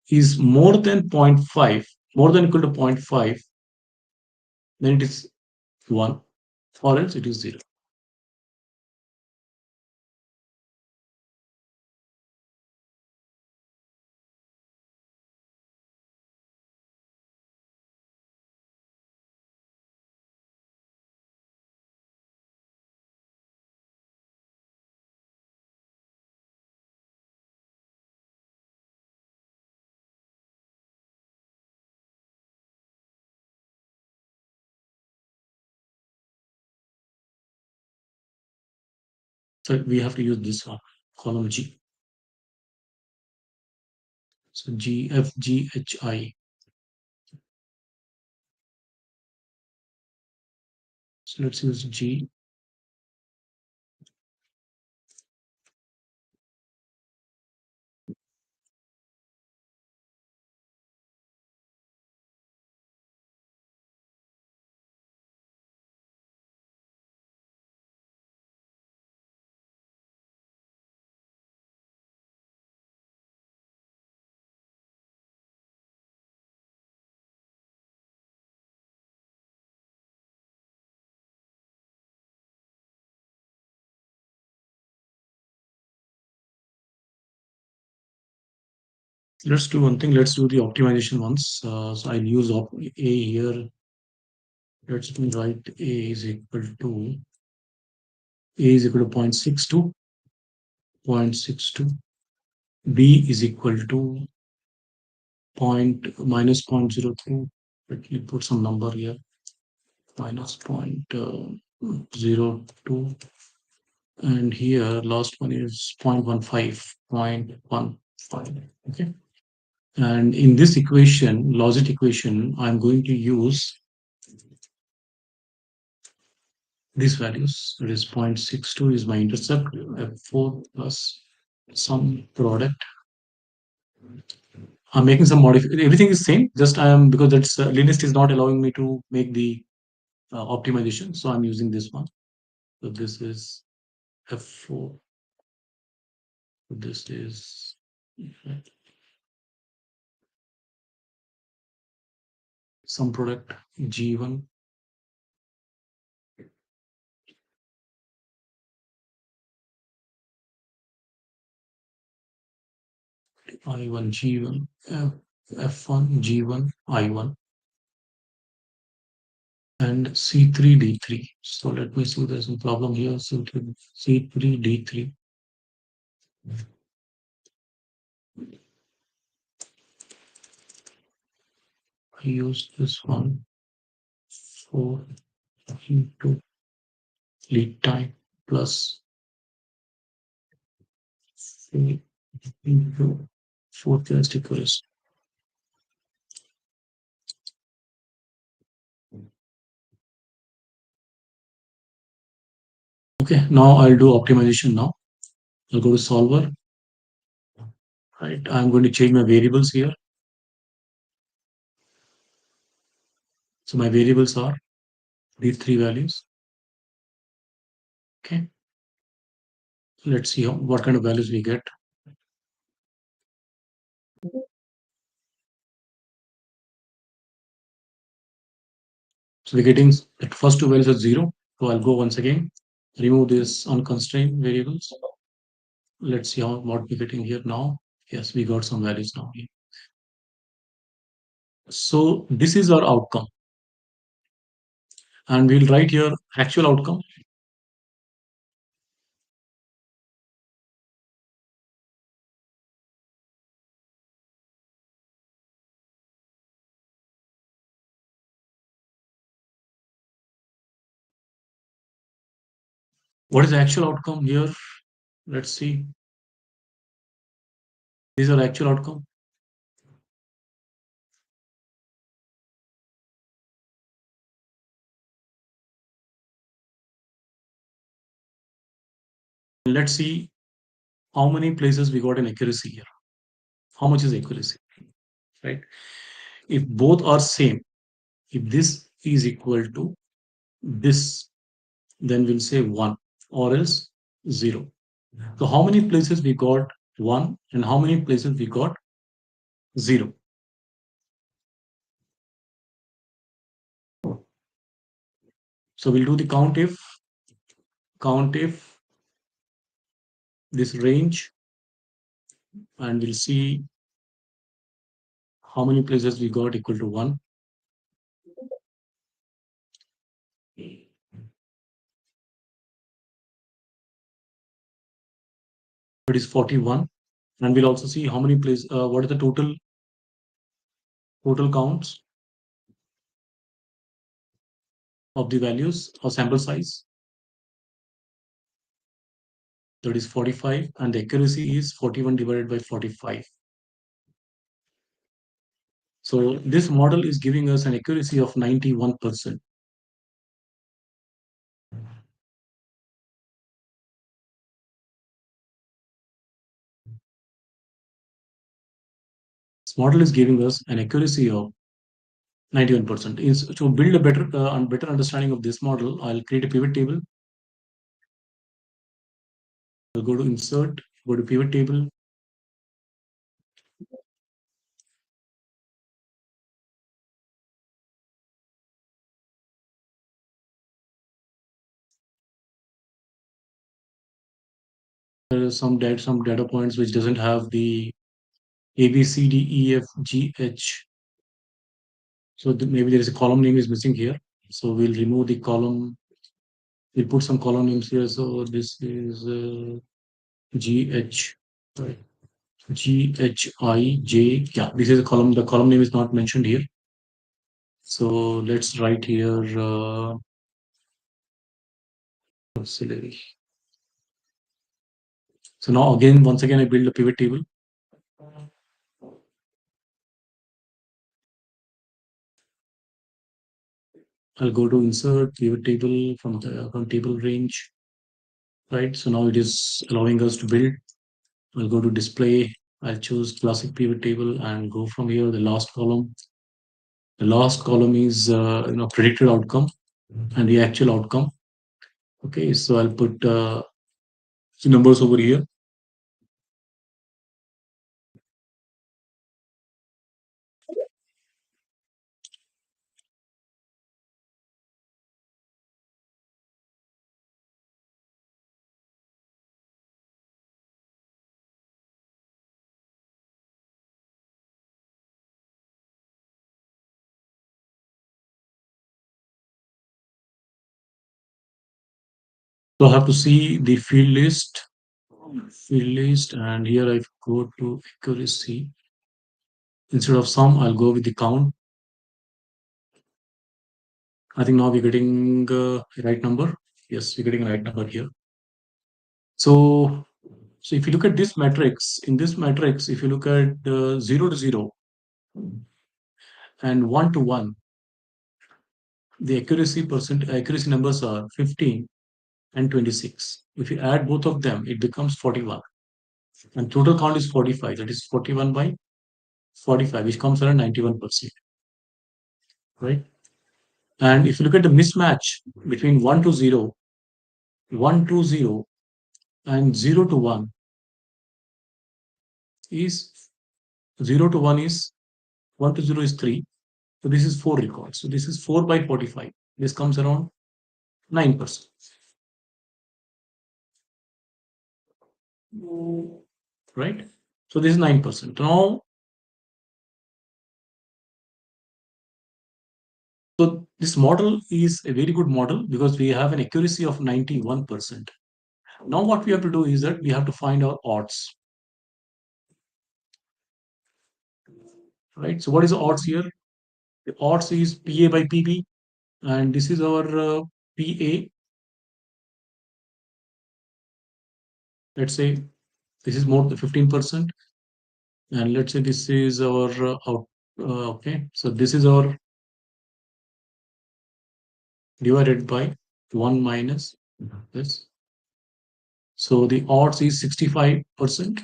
is more than 0 0.5, more than equal to 0 0.5, then it is 1, or else it is 0. So we have to use this one, column G. So G, F, G, H, I. So let's use G. Let's do one thing. Let's do the optimization once. So I'll use A here. Let's write A is equal to 0.62, 0.62. B is equal to minus 0.03. Let me put some number here. Minus 0.02. And here last one is 0.15, 0.15. Okay. And in this equation, logic equation, I'm going to use these values. It is 0.62 is my intercept, F4 plus some product. I'm making some modification. Everything is same. Just I am because that's Linux is not allowing me to make the optimization. So I'm using this one. So this is F4. This is some product G1, I1, G1, F1, G1, I1, and C3, D3. So let me see, there's a problem here. C3, D3. I use this one for into lead time plus C into forecast equals. Okay, now I'll do optimization now. I'll go to solver. Right, I'm going to change my variables here. So my variables are these three values. Okay, let's see what kind of values we get. So we're getting the first two values are zero. So I'll go once again, remove this unconstrained variables. Let's see what we're getting here now. Yes, we got some values now. So this is our outcome. And we'll write here actual outcome. What is the actual outcome here? Let's see. These are actual outcome. Let's see how many places we got an accuracy here. How much is accuracy, right? If both are same, if this is equal to this, then we'll say 1 or else 0. So how many places we got 1 and how many places we got 0? So we'll do the count if this range, and we'll see how many places we got equal to 1. It is 41. And we'll also see how many places, what is the total counts of the values or sample size. That is 45, and the accuracy is 41 divided by 45. So, this model is giving us an accuracy of 91%. model is giving us an accuracy of 91%. Is to build a better understanding of this model, I'll create a pivot table. I'll go to insert, go to pivot table. There are some data points which doesn't have the A, B, C, D, E, F, G, H. So maybe there is a column name is missing here. So we'll remove the column. We'll put some column names here. So this is G, H, right. G, H, I, J. Yeah, this is a column. The column name is not mentioned here. So let's write here auxiliary. So now again, once again, I build a pivot table. I'll go to insert pivot table from table range, right? So now it is allowing us to build. I'll go to display. I'll choose classic pivot table and go from here. The last column. The last column is predicted outcome and the actual outcome. Okay, so I'll put the numbers over here. So I have to see the field list, and here I go to accuracy. Instead of sum, I'll go with the count. I think now we're getting right number. Yes, we're getting a right number here. So, so if you look at this matrix, in this matrix, if you look at 0 to 0 and 1 to 1, the accuracy numbers are 15 and 26. If you add both of them, it becomes 41. And total count is 45. That is 41 by 45, which comes around 91%. Right? And if you look at the mismatch between 1 to 0, 1 to 0, and 0 to 1 is 0 to 1 is 1 to 0 is 3. So this is 4 records. So this is 4 by 45. This comes around 9%. Right? So this is 9%. Now, so this model is a very good model because we have an accuracy of 91%. Now what we have to do is that we have to find our odds. Right? So what is the odds here? The odds is PA by PB, and this is our PA. Let's say this is more than 15%, and let's say this is our out. Okay, so this is our divided by 1 minus this. So the odds is 65%.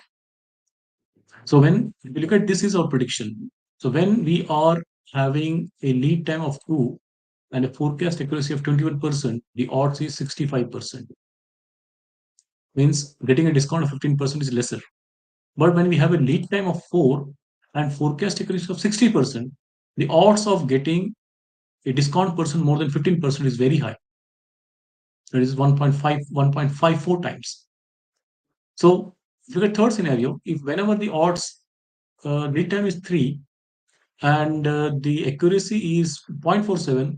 So when we look at this is our prediction. So when we are having a lead time of 2 and a forecast accuracy of 21%, the odds is 65%. Means getting a discount of 15% is lesser. But when we have a lead time of 4 and forecast accuracy of 60%, the odds of getting a discount person more than 15% is very high. That is 1.5, 1.54 times. So if you look at third scenario, if whenever the odds lead time is 3 and the accuracy is 0.47,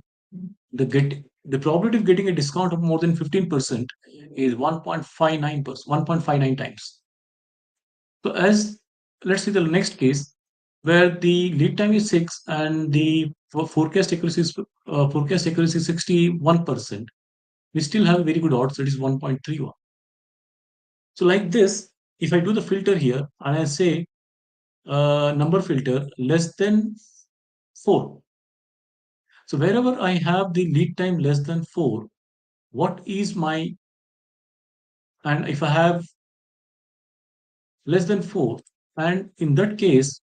the probability of getting a discount of more than 15% is 1.59%, 1.59 times. So as let's see the next case where the lead time is 6 and the forecast accuracy is 61%, we still have very good odds, that is 1.31. So like this, if I do the filter here and I say number filter less than 4. So wherever I have the lead time less than 4, what is my, and if I have less than 4, and in that case,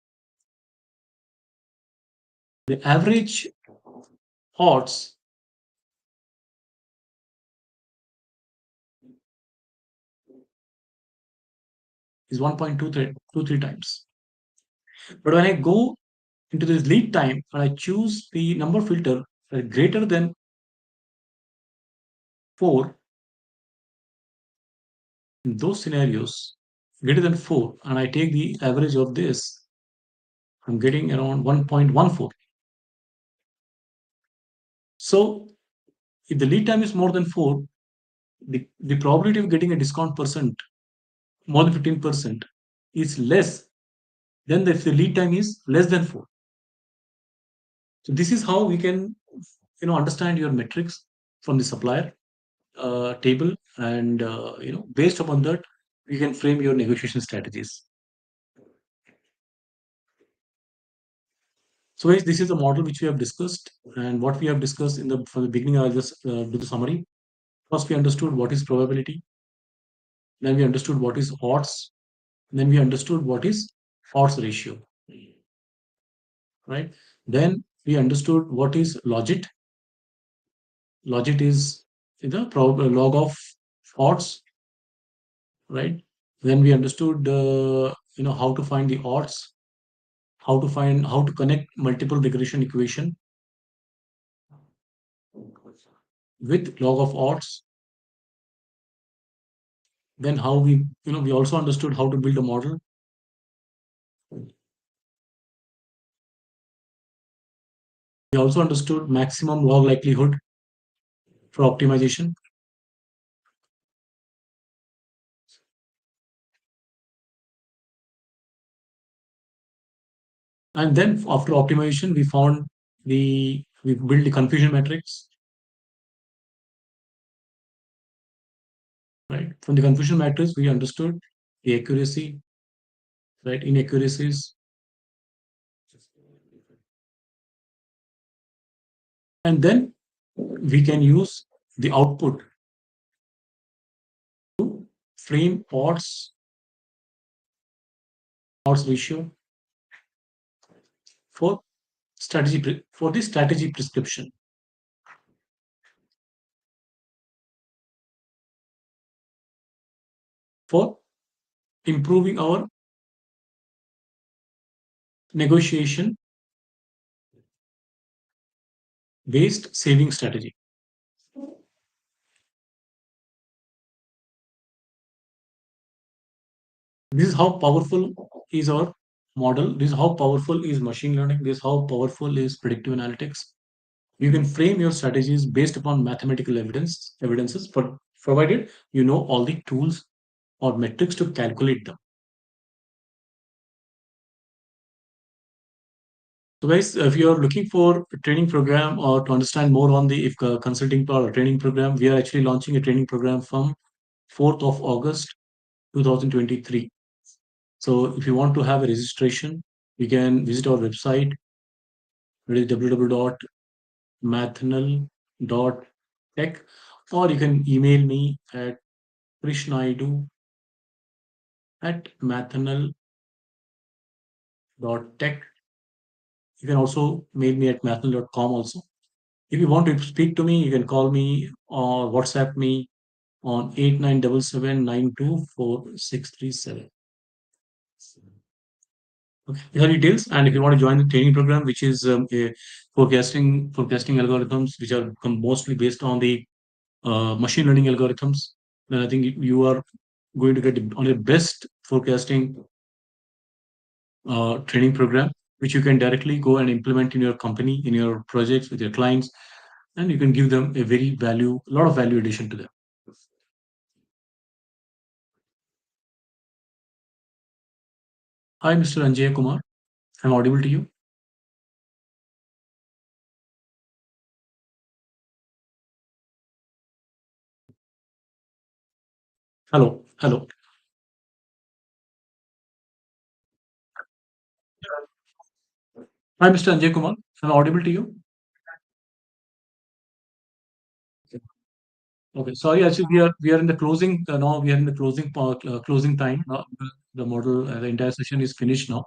The average odds is 1.23 times. But when I go into this lead time and I choose the number filter greater than 4, in those scenarios, greater than 4, and I take the average of this, I'm getting around 1.14. So if the lead time is more than 4, the probability of getting a discount percent more than 15% is less than if the lead time is less than 4. So this is how we can understand your metrics from the supplier table, and based upon that you can frame your negotiation strategies. So guys, this is the model which we have discussed, and what we have discussed from the beginning. I'll just do the summary. First, we understood what is probability. Then we understood what is odds. Then we understood what is odds ratio, right? Then we understood what is logit. Logit is the log of odds, right? Then we understood how to find the odds, how to connect multiple regression equation with log of odds. Then how we also understood how to build a model. We also understood maximum log likelihood for optimization. And then after optimization, we built the confusion matrix, right? From the confusion matrix, we understood the accuracy, right? Inaccuracies. And then we can use the output to frame odds ratio for for the strategy prescription, for improving our negotiation based saving strategy. This is how powerful is our model. This is how powerful is machine learning. This is how powerful is predictive analytics. You can frame your strategies based upon mathematical evidences, but provided you know all the tools or metrics to calculate them. So guys, if you are looking for a training program or to understand more on the if consulting or training program, we are actually launching a training program from 4th of August 2023. So if you want to have a registration, you can visit our website. It is www.mathnal.tech, or you can email me at krishnaidu@mathanal.tech. You can also mail me at mathanal.com also. If you want to speak to me, you can call me or WhatsApp me on 8977924637. Okay. These are details. And if you want to join the training program, which is a forecasting algorithms, which are mostly based on the machine learning algorithms, then I think you are going to get on a best forecasting training program, which you can directly go and implement in your company, in your projects with your clients, and you can give them a lot of value addition to them. Hi, Mr. Anjay Kumar. I'm audible to you. Hello, hello. Hi, Mr. Anjay Kumar. I'm audible to you. Okay, sorry. Actually, we are in the closing now. We are in the closing part, closing time. The model, the entire session is finished now.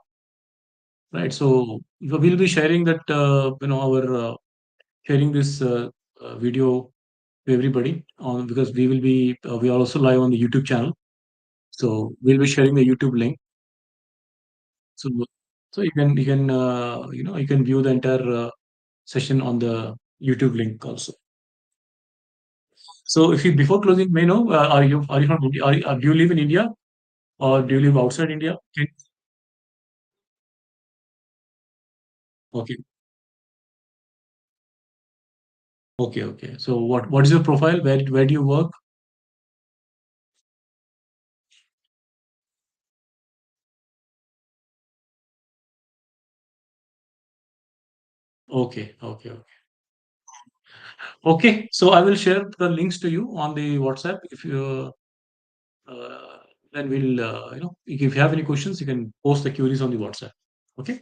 right? So we'll be sharing that, our sharing this video to everybody on, because we are also live on the YouTube channel. So we'll be sharing the YouTube link. So you can view the entire session on the YouTube link also. So if you, before closing, may I know, are you from India? Do you live in India or do you live outside India? Okay. Okay. Okay. So what is your profile? Where do you work? Okay. Okay. Okay. Okay. So I will share the links to you on the WhatsApp. If you then we'll if you have any questions, you can post the queries on the WhatsApp. Okay.